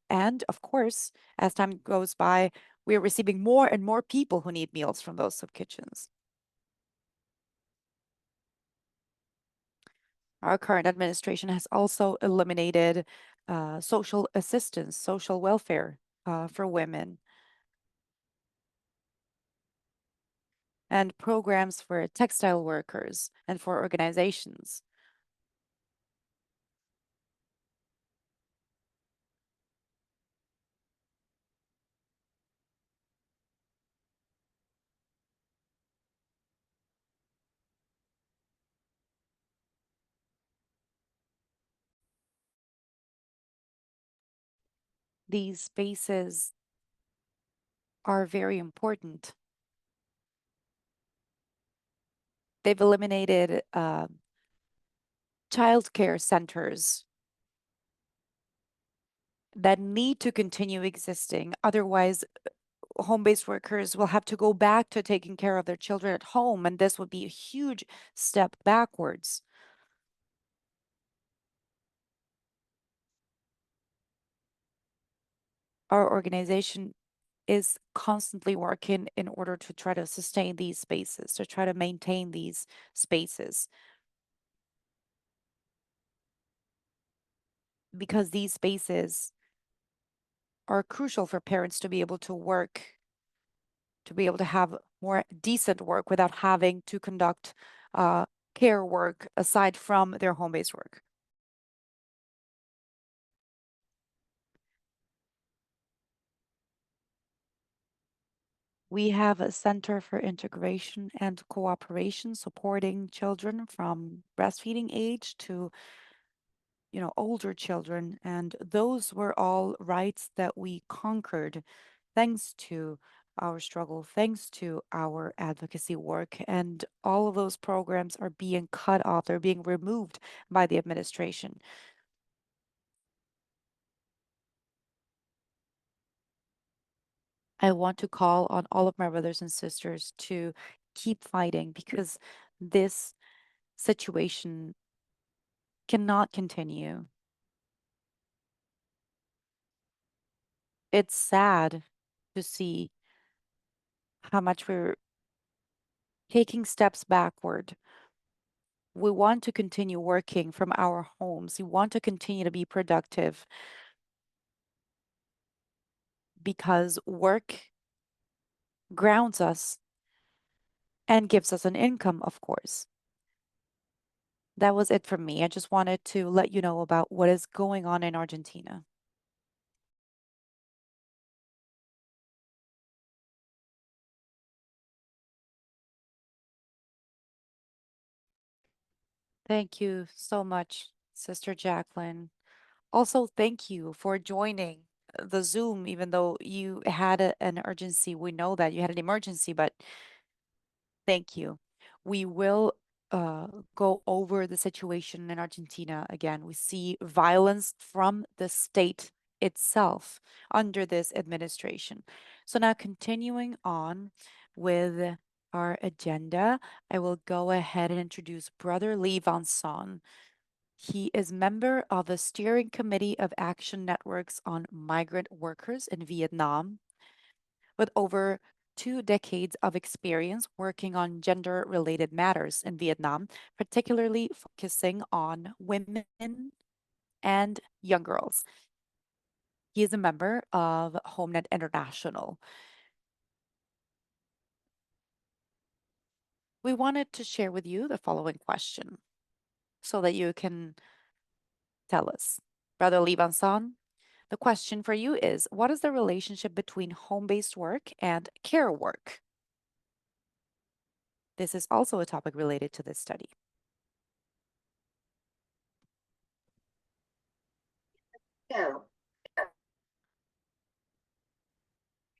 And of course, as time goes by, we're receiving more and more people who need meals from those soup kitchens. Our current administration has also eliminated social assistance, social welfare for women, and programs for textile workers and for organizations. These spaces are very important. They've eliminated childcare centers that need to continue existing. Otherwise, home-based workers will have to go back to taking care of their children at home, and this would be a huge step backwards. Our organization is constantly working in order to try to sustain these spaces, to try to maintain these spaces. Because these spaces are crucial for parents to be able to work, to be able to have more decent work without having to conduct care work aside from their home-based work. We have a Center for Integration and Cooperation supporting children from breastfeeding age to, older children. And those were all rights that we conquered thanks to our struggle, thanks to our advocacy work. And all of those programs are being cut off, they're being removed by the administration. I want to call on all of my brothers and sisters to keep fighting because this situation cannot continue. It's sad to see how much we're taking steps backward. We want to continue working from our homes. We want to continue to be productive because work grounds us and gives us an income, of course. That was it from me. I just wanted to let you know about what is going on in Argentina. Thank you so much, Sister Jacqueline. Also, thank you for joining the Zoom, even though you had an urgency. We know that you had an emergency, but thank you. We will go over the situation in Argentina again. We see violence from the state itself under this administration. So now continuing on with our agenda, I will go ahead and introduce Brother Lee Van Son. He is member of the Steering Committee of Action Networks on Migrant Workers in Vietnam, with over 2 decades of experience working on gender-related matters in Vietnam, particularly focusing on women and young girls. He is a member of HomeNet International. We wanted to share with you the following question so that you can tell us. Brother Lee Banson, the question for you is, what is the relationship between home-based work and care work? This is also a topic related to this study.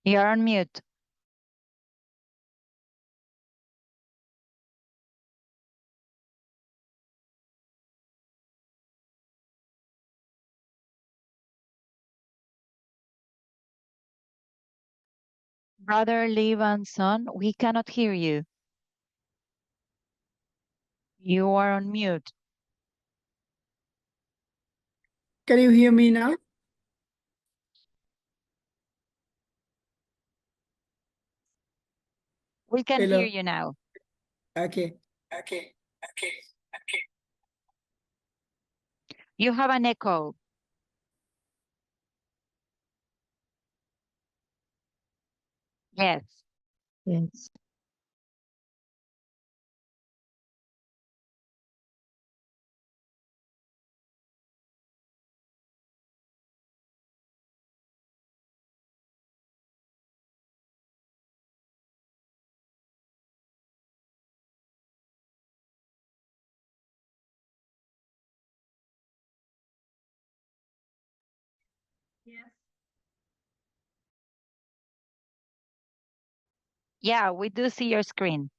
You're on mute. Brother Lee Banson, we cannot hear you. You are on mute. Can you hear me now? We can Hello. hear you now. Okay. You have an echo. Yes. Yes. Yeah, we do see your screen.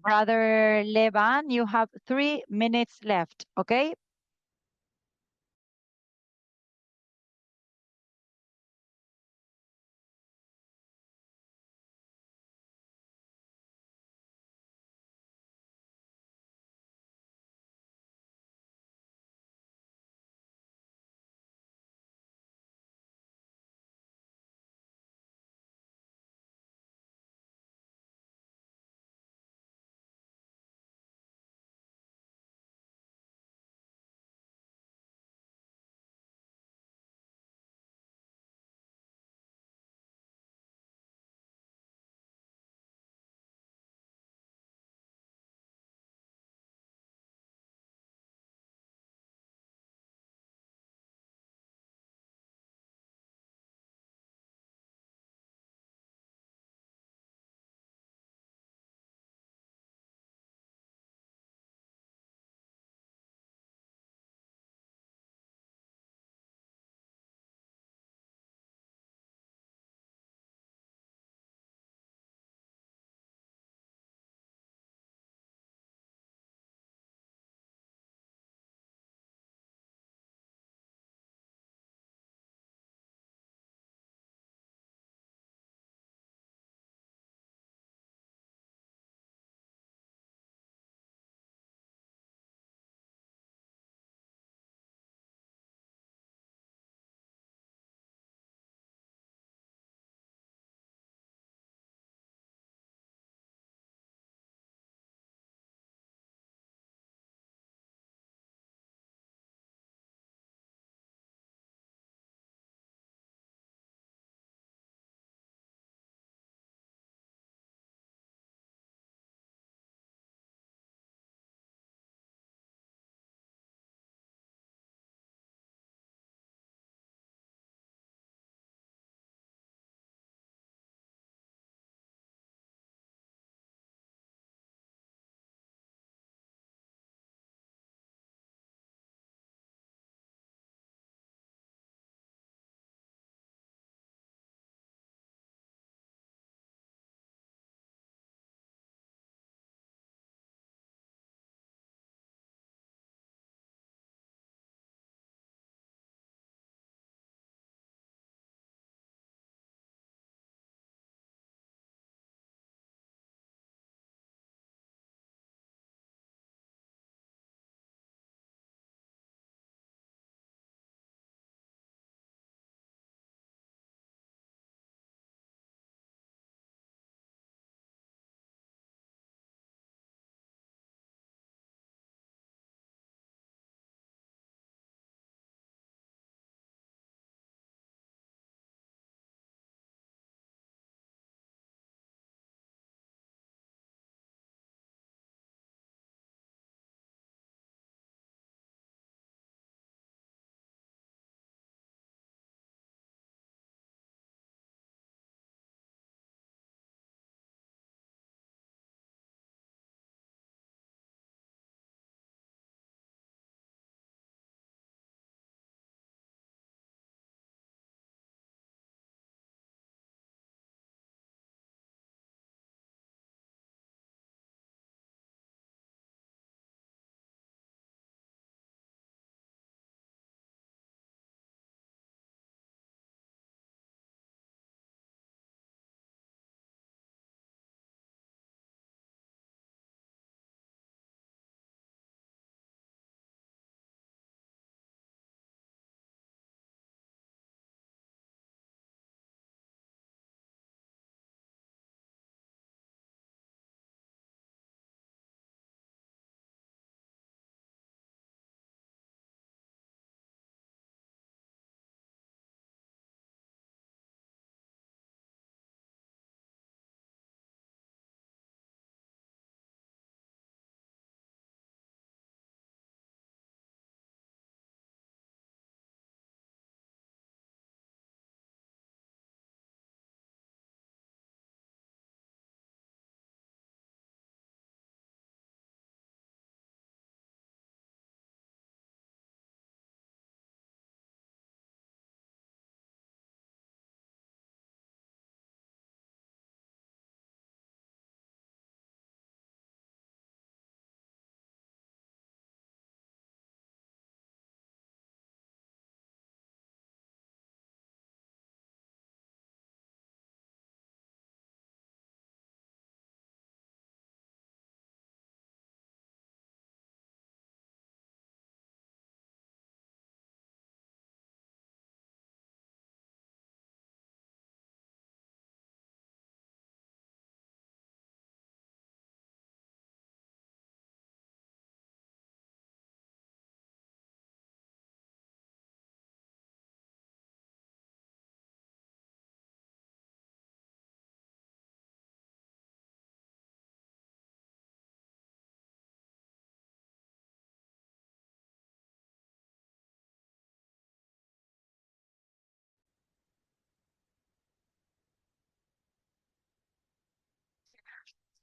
Brother Levan, you have 3 minutes left, okay?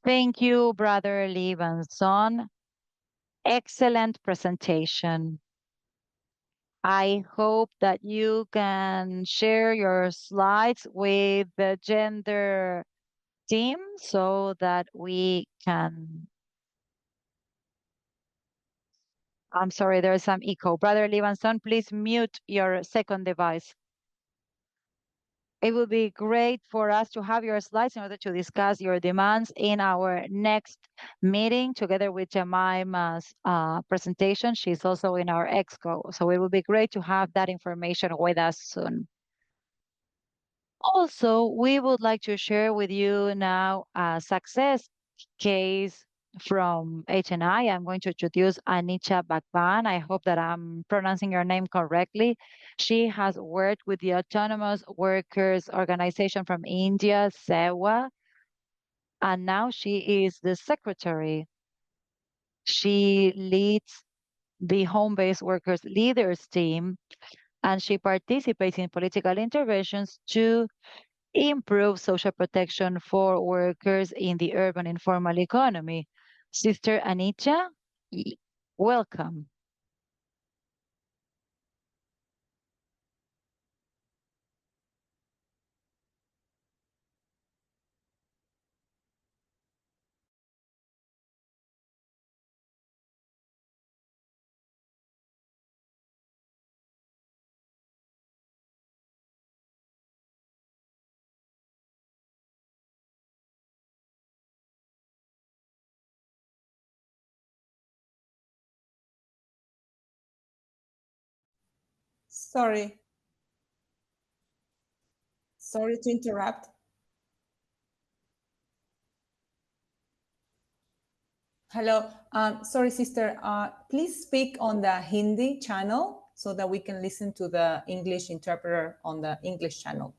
Thank you, Brother Levinson. Excellent presentation. I hope that you can share your slides with the gender team so that we can. I'm sorry, there's some echo. Brother Levinson, please mute your second device. It would be great for us to have your slides in order to discuss your demands in our next meeting together with Jemima's presentation. She's also in our exco, so it would be great to have that information with us soon. Also, we would like to share with you now a success case from HNI. I'm going to introduce Anicha Bakban. I hope that I'm pronouncing your name correctly. She has worked with the Autonomous Workers Organization from India, SEWA, and now she is the secretary. She leads the home-based workers leaders team, and she participates in political interventions to improve social protection for workers in the urban informal economy. Sister Anita, y- welcome. Sorry. Sorry to interrupt. Hello. Sorry, sister. Please speak on the Hindi channel so that we can listen to the English interpreter on the English channel.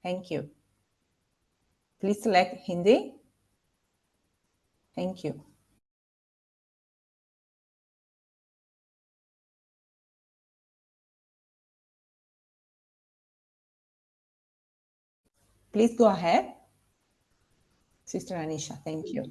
Thank you. Please select Hindi. Thank you. Please go ahead. Sister Anisha, thank you.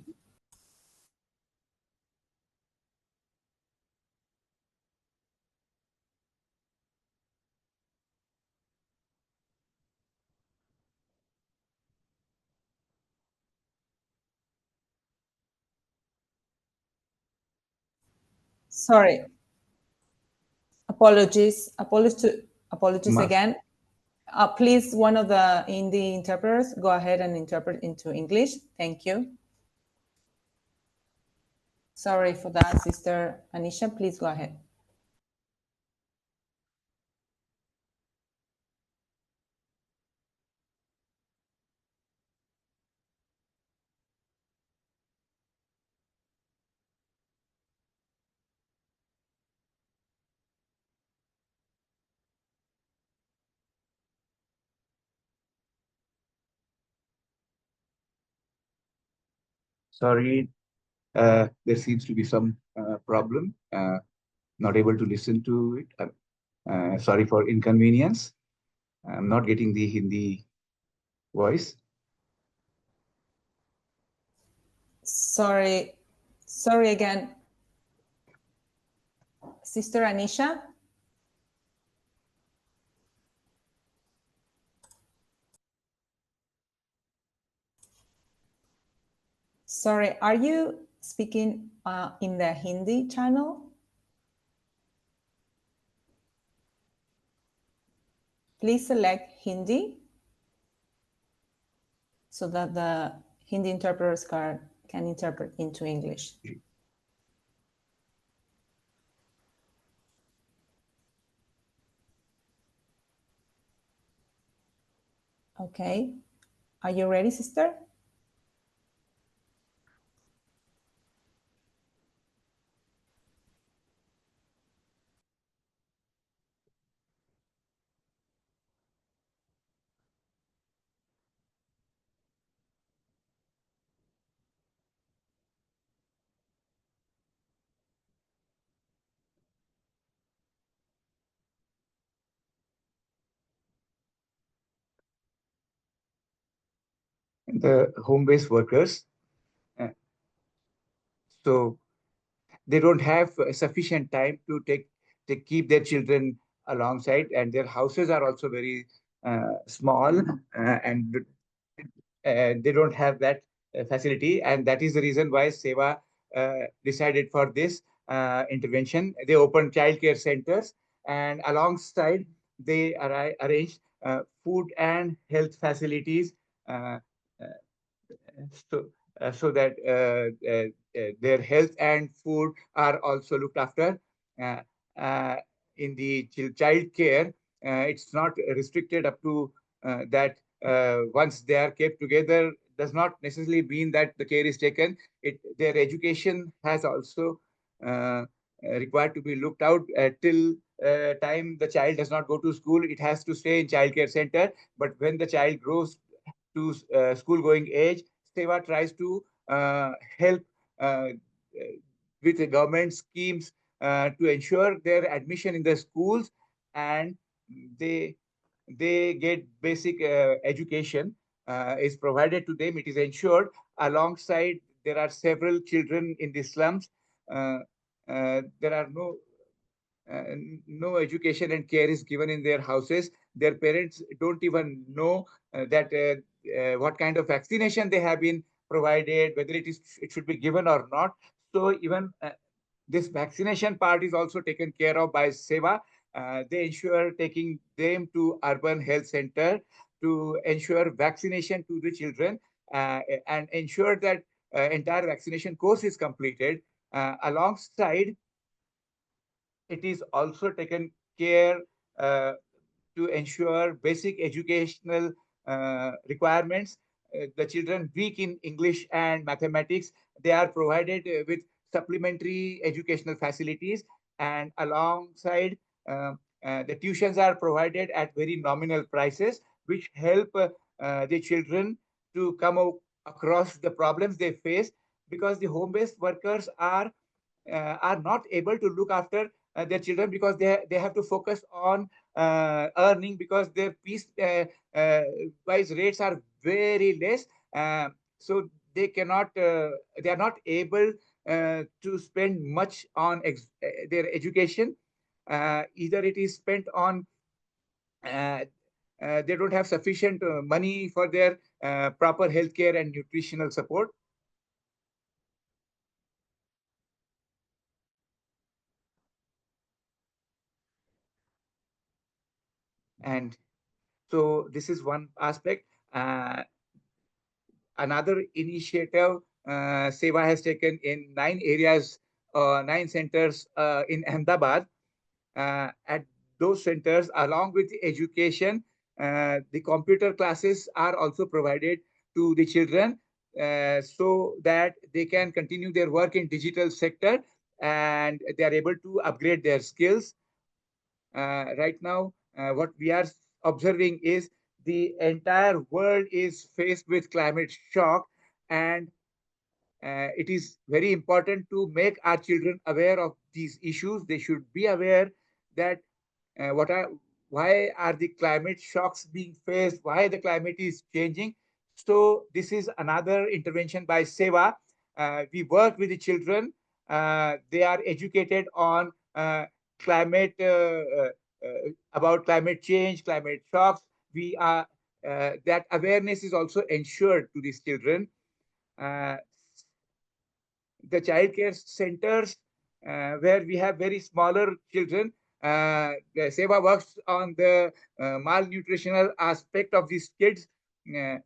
Sorry. Apologies. Apologies again. Please, one of the Hindi interpreters, go ahead and interpret into English. Thank you. Sorry for that, Sister Anisha. Please go ahead. Sorry, there seems to be some problem. Not able to listen to it. Sorry for inconvenience. I'm not getting the Hindi voice. Sorry again. Sister Anisha? Sorry, are you speaking in the Hindi channel? Please select Hindi so that the Hindi interpreters can interpret into English. Okay. Are you ready, sister? The home-based workers So they don't have sufficient time to keep their children alongside, and their houses are also very small, and they don't have that facility, and that is the reason why Seva decided for this intervention. They opened childcare centers, and alongside they arranged food and health facilities, uh, so so that their health and food are also looked after. Uh, uh, in the child care, it's not restricted up to that. Once they are kept together, does not necessarily mean that the care is taken. Their education has also required to be looked out till time the child does not go to school. It has to stay in child care center. But when the child grows to school going age, Seva tries to help with the government schemes to ensure their admission in the schools, and they they get basic education is provided to them. It is ensured. Alongside, there are several children in the slums. There are no education and care is given in their houses. Their parents don't even know that what kind of vaccination they have been provided, whether it should be given or not. So even this vaccination part is also taken care of by Seva. They ensure taking them to urban health center to ensure vaccination to the children, and ensure that entire vaccination course is completed. Alongside, it is also taken care to ensure basic educational requirements. The children weak in English and mathematics, they are provided with supplementary educational facilities, and alongside the tuitions are provided at very nominal prices, which help the children to come across the problems they face, because the home-based workers are not able to look after their children, because they have to focus on earning, because their piece wise rates are very less. So they are not able to spend much on their education. Either it is spent on they don't have sufficient money for their proper healthcare and nutritional support. And so this is one aspect. Another initiative Seva has taken in 9 areas, 9 centers in Ahmedabad. At those centers, along with the education, the computer classes are also provided to the children, so that they can continue their work in digital sector, and they are able to upgrade their skills. Right now, what we are observing is the entire world is faced with climate shock, and it is very important to make our children aware of these issues. They should be aware that why are the climate shocks being faced, why the climate is changing. So this is another intervention by Seva. We work with the children. They are educated on climate about climate change, climate shocks. We are that awareness is also ensured to these children. The child care centers where we have very smaller children, Seva works on the malnutritional aspect of these kids. In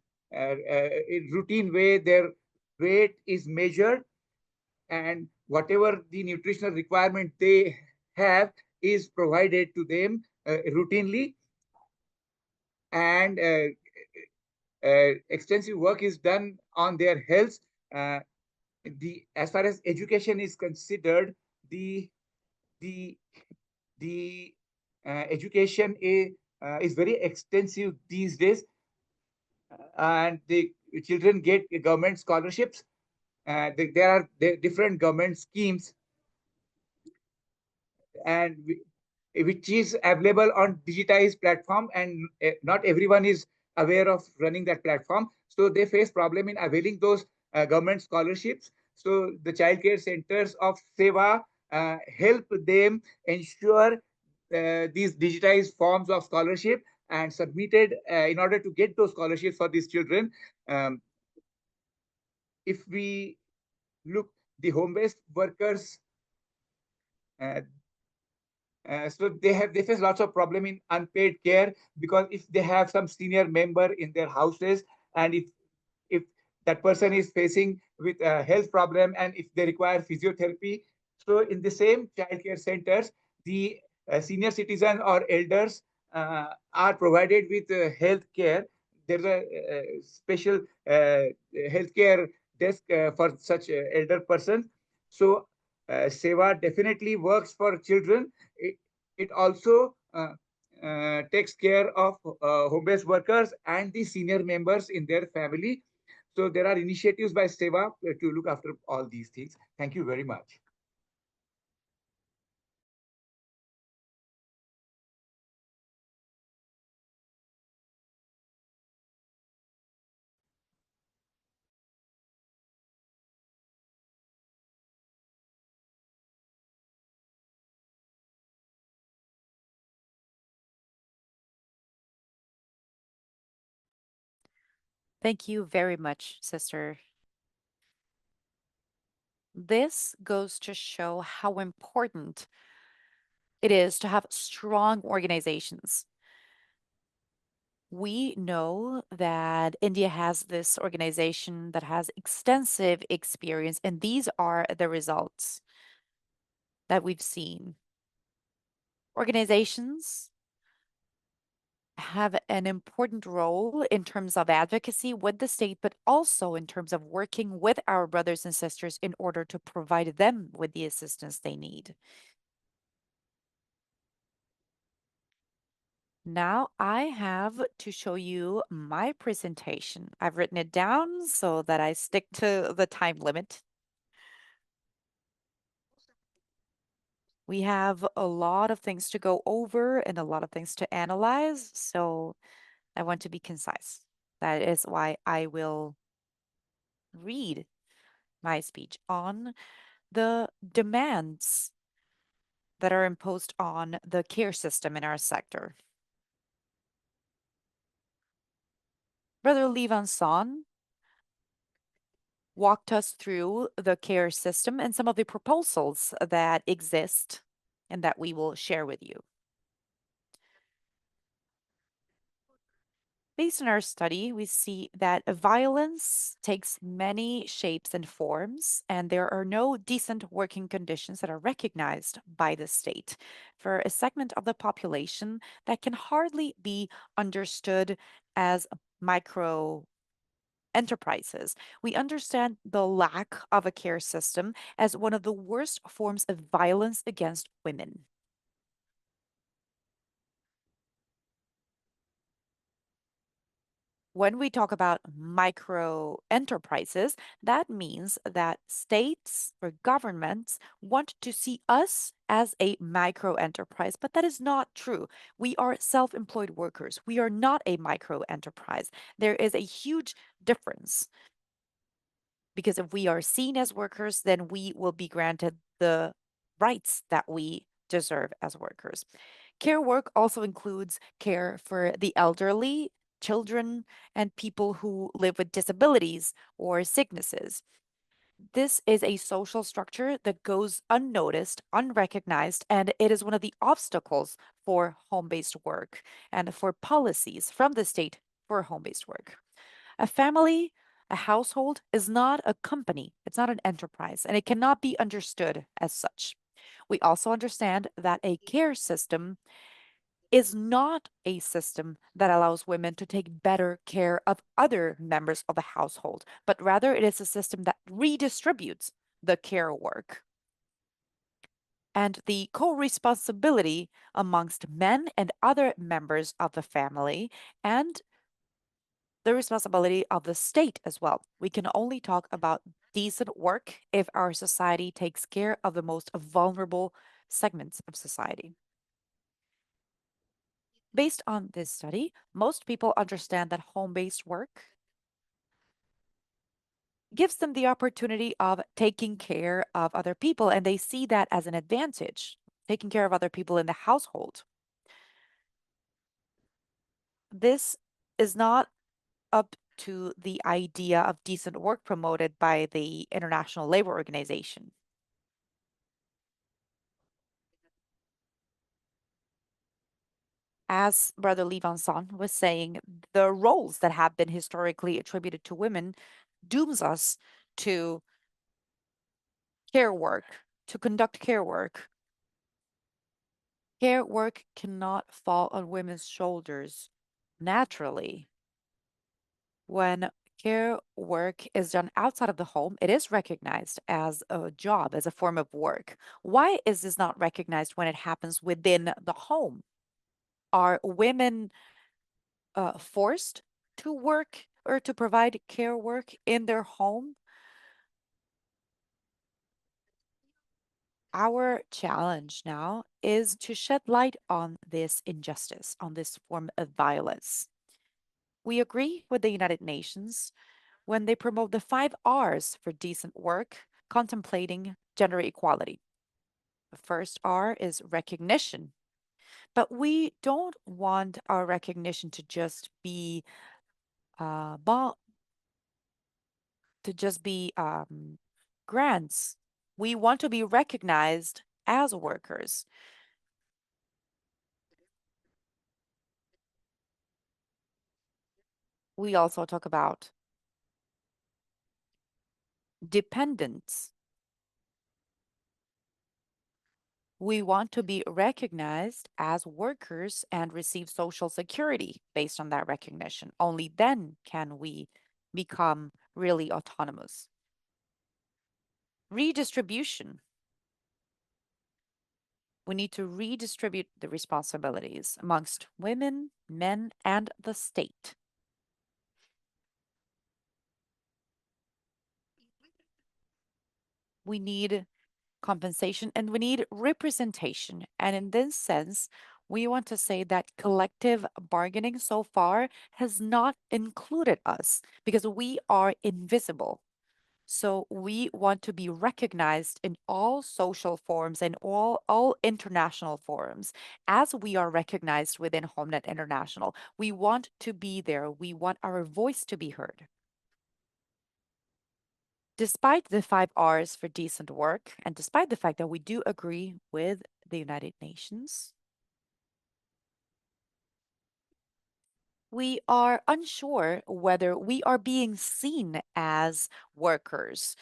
routine way, their weight is measured, and whatever the nutritional requirement they have is provided to them routinely. And extensive work is done on their health. As far as education is considered, the education is very extensive these days, and the children get government scholarships. There are different government schemes, and which is available on digitized platform, and not everyone is aware of running that platform, so they face problem in availing those government scholarships. So the child care centers of Seva help them ensure these digitized forms of scholarship and submitted in order to get those scholarships for these children. Um, if we look the home-based workers, uh, so they face lots of problem in unpaid care, because if they have some senior member in their houses, and if that person is facing with a health problem and if they require physiotherapy, so in the same child care centers, the senior citizen or elders are provided with health care. There's a special healthcare desk for such elder persons. So Seva definitely works for children. It also takes care of home-based workers and the senior members in their family. So there are initiatives by Seva to look after all these things. Thank you very much. Thank you very much, sister. This goes to show how important it is to have strong organizations. We know that India has this organization that has extensive experience, and these are the results that we've seen. Organizations have an important role in terms of advocacy with the state, but also in terms of working with our brothers and sisters in order to provide them with the assistance they need. Now I have to show you my presentation. I've written it down so that I stick to the time limit. We have a lot of things to go over and a lot of things to analyze, so I want to be concise. That is why I will read my speech on the demands that are imposed on the care system in our sector. Brother Lee Van Son walked us through the care system and some of the proposals that exist and that we will share with you. Based on our study, we see that violence takes many shapes and forms, and there are no decent working conditions that are recognized by the state for a segment of the population that can hardly be understood as micro enterprises. We understand the lack of a care system as one of the worst forms of violence against women. When we talk about micro enterprises, that means that states or governments want to see us as a micro enterprise, but that is not true. We are self employed workers. We are not a micro enterprise. There is a huge difference because if we are seen as workers, then we will be granted the rights that we deserve as workers. Care work also includes care for the elderly, children, and people who live with disabilities or sicknesses. This is a social structure that goes unnoticed, unrecognized, and it is one of the obstacles for home based work and for policies from the state for home based work. A family, a household is not a company, it's not an enterprise, and it cannot be understood as such. We also understand that a care system is not a system that allows women to take better care of other members of the household, but rather it is a system that redistributes the care work and the co-responsibility amongst men and other members of the family and the responsibility of the state as well. We can only talk about decent work if our society takes care of the most vulnerable segments of society. Based on this study, most people understand that home based work gives them the opportunity of taking care of other people, and they see that as an advantage, taking care of other people in the household. This is not up to the idea of decent work promoted by the International Labor Organization. As Brother Lee Van Son was saying, the roles that have been historically attributed to women dooms us to care work, to conduct care work. Care work cannot fall on women's shoulders naturally. When care work is done outside of the home, it is recognized as a job, as a form of work. Why is this not recognized when it happens within the home? Are women forced to work or to provide care work in their home? Our challenge now is to shed light on this injustice, on this form of violence. We agree with the United Nations when they promote the 5 R's for decent work, contemplating gender equality. The first R is recognition. But we don't want our recognition to just be uh, bo- grants. We want to be recognized as workers. We also talk about dependence. We want to be recognized as workers and receive Social Security based on that recognition. Only then can we become really autonomous. Redistribution. We need to redistribute the responsibilities amongst women, men, and the state. We need compensation and we need representation. And in this sense, we want to say that collective bargaining so far has not included us because we are invisible. So we want to be recognized in all social forums and all international forums as we are recognized within HomeNet International. We want to be there. We want our voice to be heard. Despite the 5 R's for decent work, and despite the fact that we do agree with the United Nations, we are unsure whether we are being seen as workers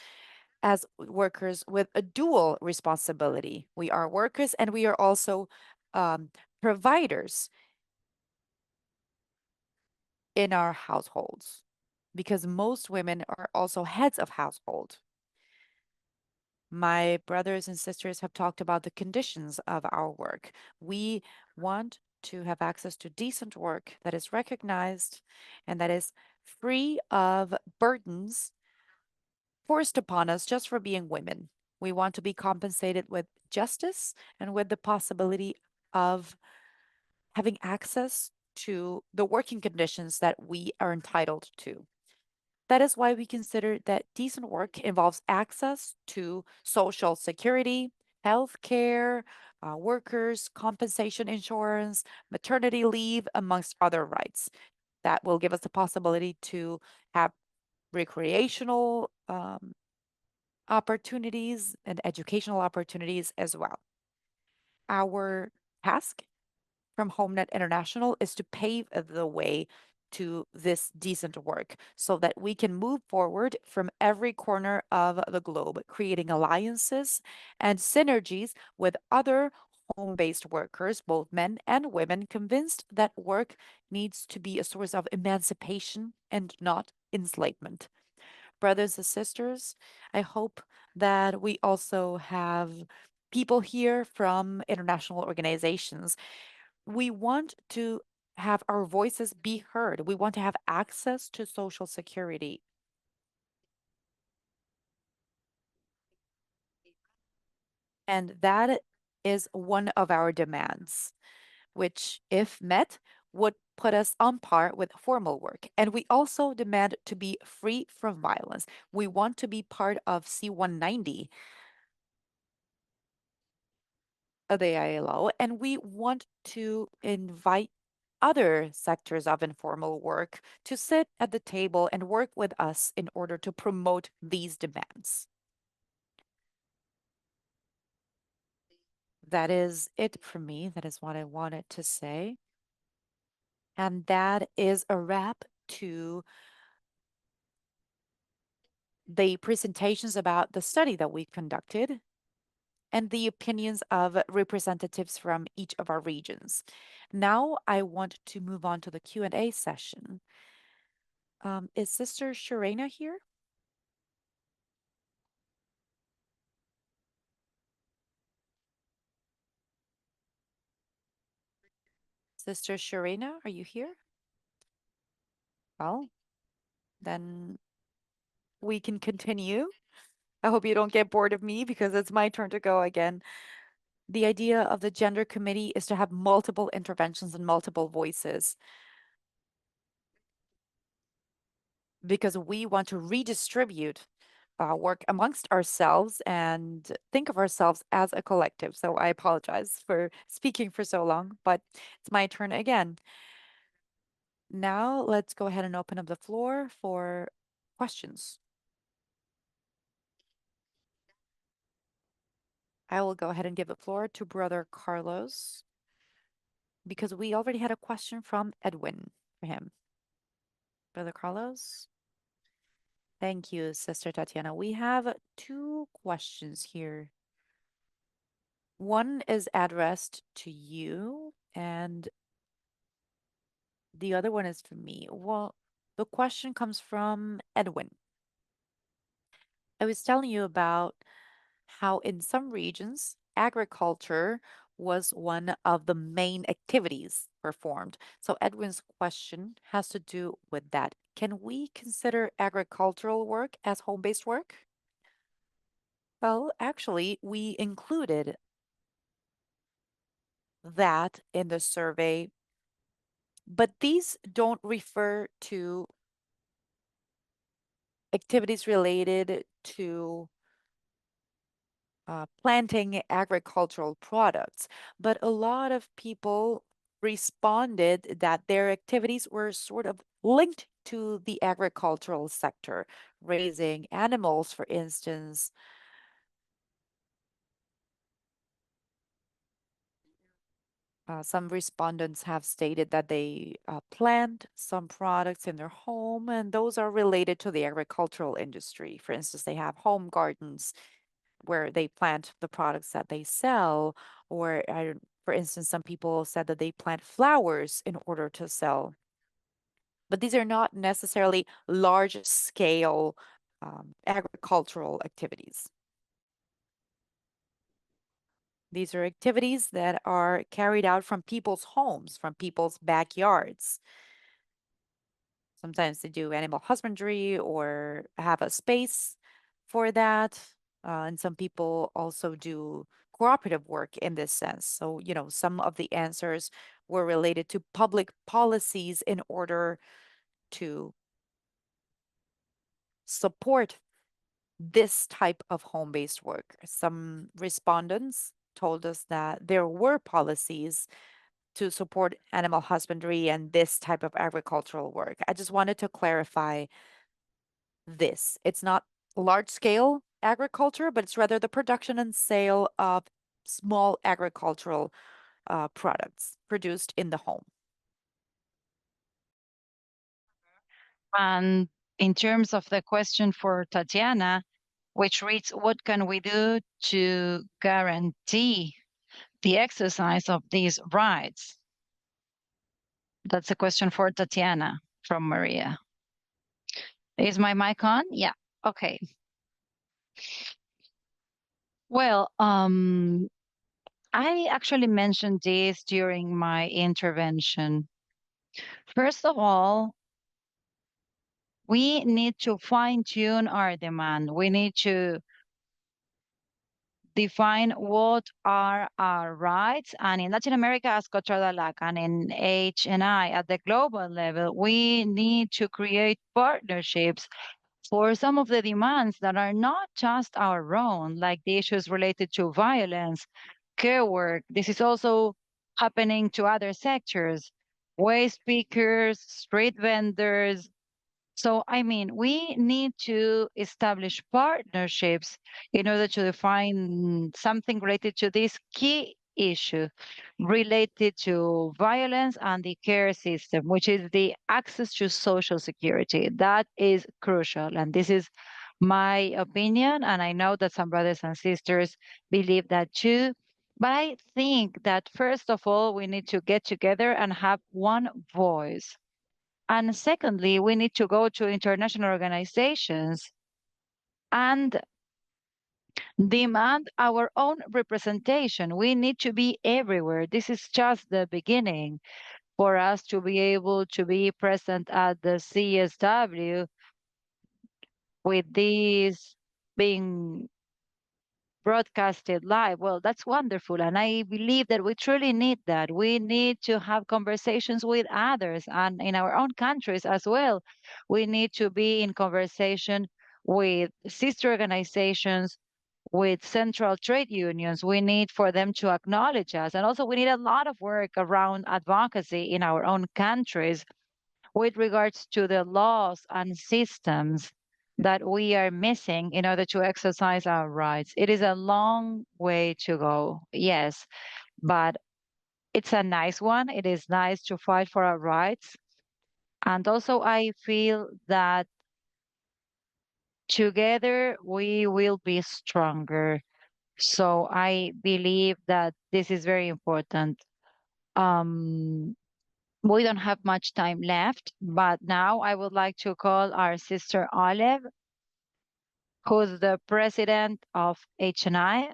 with a dual responsibility. We are workers and we are also providers in our households because most women are also heads of household. My brothers and sisters have talked about the conditions of our work. We want to have access to decent work that is recognized and that is free of burdens forced upon us just for being women. We want to be compensated with justice and with the possibility of having access to the working conditions that we are entitled to. That is why we consider that decent work involves access to social security, health care, workers' compensation insurance, maternity leave, amongst other rights. That will give us the possibility to have recreational opportunities and educational opportunities as well. Our task from HomeNet International is to pave the way to this decent work so that we can move forward from every corner of the globe, creating alliances and synergies with other home-based workers, both men and women, convinced that work needs to be a source of emancipation and not enslavement. Brothers and sisters, I hope that we also have people here from international organizations. We want to have our voices be heard. We want to have access to Social Security. And that is one of our demands, which, if met, would put us on par with formal work. And we also demand to be free from violence. We want to be part of C190 of the ILO, and we want to invite other sectors of informal work to sit at the table and work with us in order to promote these demands. That is it for me. That is what I wanted to say. And that is a wrap to the presentations about the study that we conducted and the opinions of representatives from each of our regions. Now I want to move on to the Q&A session. Is Sister Sharena here? Sister Sharena, are you here? Well, then we can continue. I hope you don't get bored of me because it's my turn to go again. The idea of the Gender Committee is to have multiple interventions and multiple voices because we want to redistribute work amongst ourselves and think of ourselves as a collective. So I apologize for speaking for so long, but it's my turn again. Now let's go ahead and open up the floor for questions. I will go ahead and give the floor to Brother Carlos because we already had a question from Edwin for him. Brother Carlos? Thank you, Sister Tatiana. We have two questions here. One is addressed to you, and the other one is for me. Well, the question comes from Edwin. I was telling you about how in some regions, agriculture was one of the main activities performed. So Edwin's question has to do with that. Can we consider agricultural work as home-based work? Well, actually, we included that in the survey, but these don't refer to activities related to planting agricultural products. But a lot of people responded that their activities were sort of linked to the agricultural sector, raising animals, for instance. Some respondents have stated that they plant some products in their home, and those are related to the agricultural industry. For instance, they have home gardens where they plant the products that they sell, or for instance, some people said that they plant flowers in order to sell. But these are not necessarily large scale agricultural activities. These are activities that are carried out from people's homes, from people's backyards. Sometimes they do animal husbandry or have a space for that. And some people also do cooperative work in this sense. So, some of the answers were related to public policies in order to support this type of home-based work. Some respondents told us that there were policies to support animal husbandry and this type of agricultural work. I just wanted to clarify this. It's not large scale agriculture, but it's rather the production and sale of small agricultural products produced in the home. And in terms of the question for Tatiana, which reads, what can we do to guarantee the exercise of these rights? That's a question for Tatiana from Maria. Is my mic on? Yeah. Okay. Well, I actually mentioned this during my intervention. First of all, we need to fine tune our demand. We need to define what are our rights. And in Latin America, as Cotradalac, and in HNI at the global level, we need to create partnerships for some of the demands that are not just our own, like the issues related to violence, care work. This is also happening to other sectors, waste pickers, street vendors. So, I mean, we need to establish partnerships in order to define something related to this key issue related to violence and the care system, which is the access to social security. That is crucial. And this is my opinion. And I know that some brothers and sisters believe that too. But I think that first of all, we need to get together and have one voice. And secondly, we need to go to international organizations and demand our own representation. We need to be everywhere. This is just the beginning for us to be able to be present at the CSW with these being broadcasted live. Well, that's wonderful. And I believe that we truly need that. We need to have conversations with others and in our own countries as well. We need to be in conversation with sister organizations, with central trade unions. We need for them to acknowledge us. And also, we need a lot of work around advocacy in our own countries with regards to the laws and systems that we are missing in order to exercise our rights. It is a long way to go, yes, but it's a nice one. It is nice to fight for our rights. And also, I feel that together we will be stronger. So I believe that this is very important. Um, we don't have much time left, but now I would like to call our sister Olive, who's the president of HNI.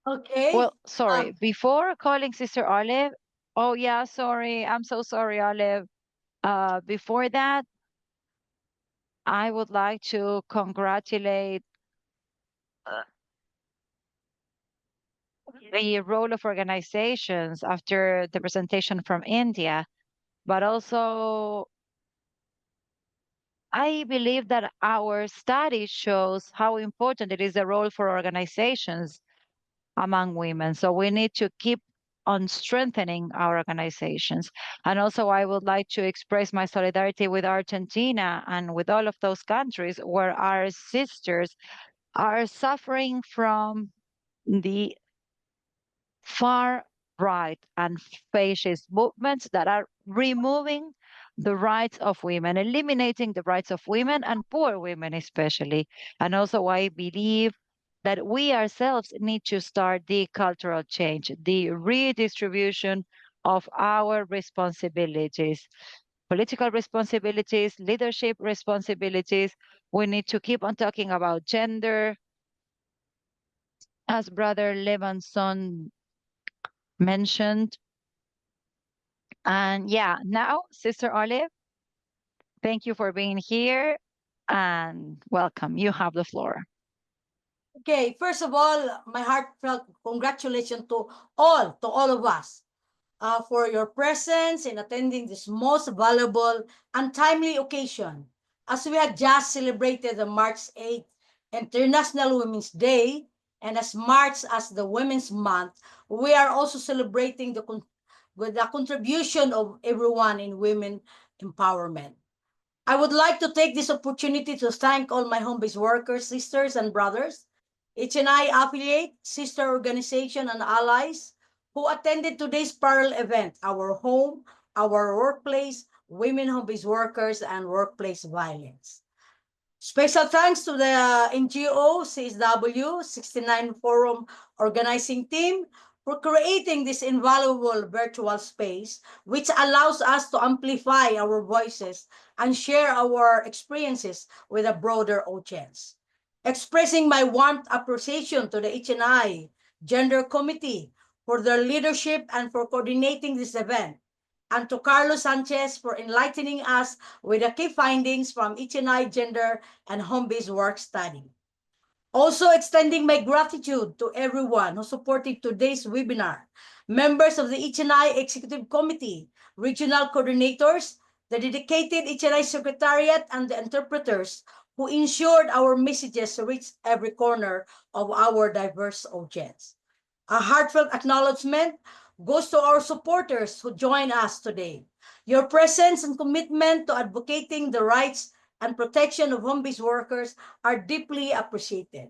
Okay. Well, sorry, before calling Sister Olive, oh yeah, sorry, I'm so sorry, Olive. Before that, I would like to congratulate the role of organizations after the presentation from India, but also I believe that our study shows how important it is the role for organizations among women. So we need to keep on strengthening our organizations. And also, I would like to express my solidarity with Argentina and with all of those countries where our sisters are suffering from the far right and fascist movements that are removing the rights of women, eliminating the rights of women and poor women, especially. And also, I believe that we ourselves need to start the cultural change, the redistribution of our responsibilities, political responsibilities, leadership responsibilities. We need to keep on talking about gender, as Brother Levinson mentioned. And yeah, now, Sister Olive, thank you for being here and welcome. You have the floor. Okay, first of all, my heartfelt congratulations to all of us for your presence in attending this most valuable and timely occasion. As we had just celebrated the March 8th International Women's Day, and as March as the Women's Month, we are also celebrating with the contribution of everyone in women empowerment. I would like to take this opportunity to thank all my home-based workers, sisters, and brothers, HNI affiliate, sister organization, and allies who attended today's parallel event, Our Home, Our Workplace, Women Home-Based Workers, and Workplace Violence. Special thanks to the NGO CSW 69 Forum organizing team for creating this invaluable virtual space, which allows us to amplify our voices and share our experiences with a broader audience. Expressing my warm appreciation to the HNI Gender Committee for their leadership and for coordinating this event, and to Carlos Sanchez for enlightening us with the key findings from HNI Gender and Home-Based Work Study. Also extending my gratitude to everyone who supported today's webinar, members of the HNI Executive Committee, regional coordinators, the dedicated HNI Secretariat, and the interpreters who ensured our messages reached every corner of our diverse audience. A heartfelt acknowledgement goes to our supporters who join us today. Your presence and commitment to advocating the rights and protection of home-based workers are deeply appreciated.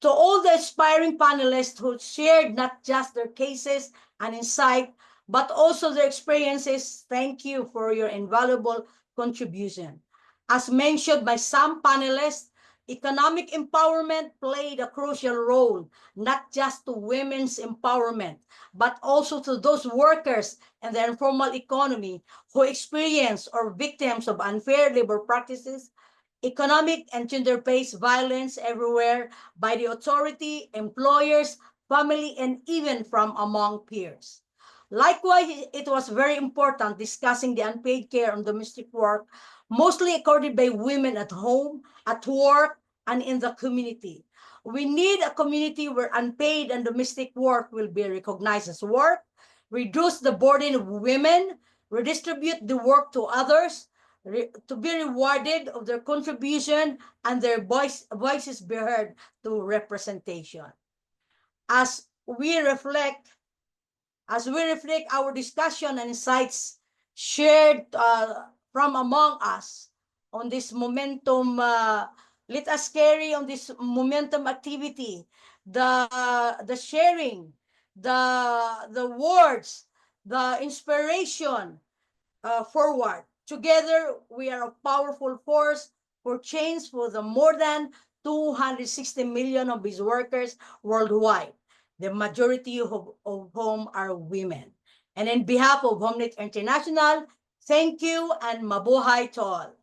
To all the aspiring panelists who shared not just their cases and insight, but also their experiences, thank you for your invaluable contribution. As mentioned by some panelists, economic empowerment played a crucial role, not just to women's empowerment, but also to those workers in the informal economy who experience or victims of unfair labor practices, economic and gender-based violence everywhere by the authority, employers, family, and even from among peers. Likewise, it was very important discussing the unpaid care and domestic work, mostly accorded by women at home, at work, and in the community. We need a community where unpaid and domestic work will be recognized as work, reduce the burden of women, redistribute the work to others, to be rewarded of their contribution and their voices be heard to representation. As we reflect our discussion and insights shared from among us on this momentum, let us carry on this momentum activity, the sharing, the words, the inspiration forward. Together, we are a powerful force for change for the more than 260 million of these workers worldwide, the majority of whom are women. And in behalf of HomeNet International, thank you and mabuhay to all.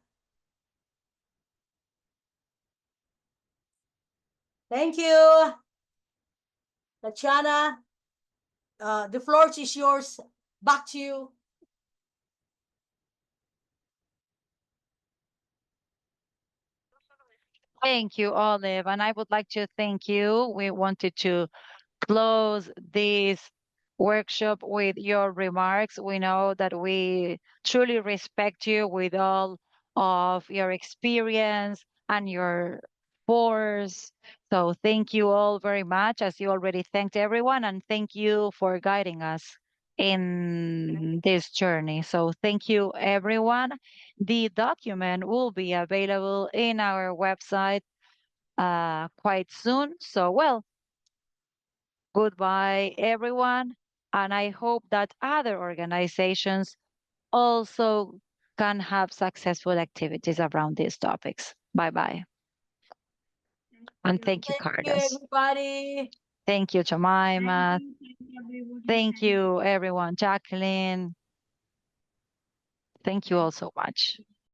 Thank you. Tatiana, the floor is yours. Back to you. Thank you, Olive. And I would like to thank you. We wanted to close this workshop with your remarks. We know that we truly respect you with all of your experience and your force. So thank you all very much, as you already thanked everyone, and thank you for guiding us in this journey. So thank you, everyone. The document will be available in our website quite soon. So, well, goodbye, everyone. And I hope that other organizations also can have successful activities around these topics. Bye bye. And thank you, Thank you, Carlos. everybody. Thank you, Jemima. everybody. Thank you, everyone. Jacqueline. Thank you all so much.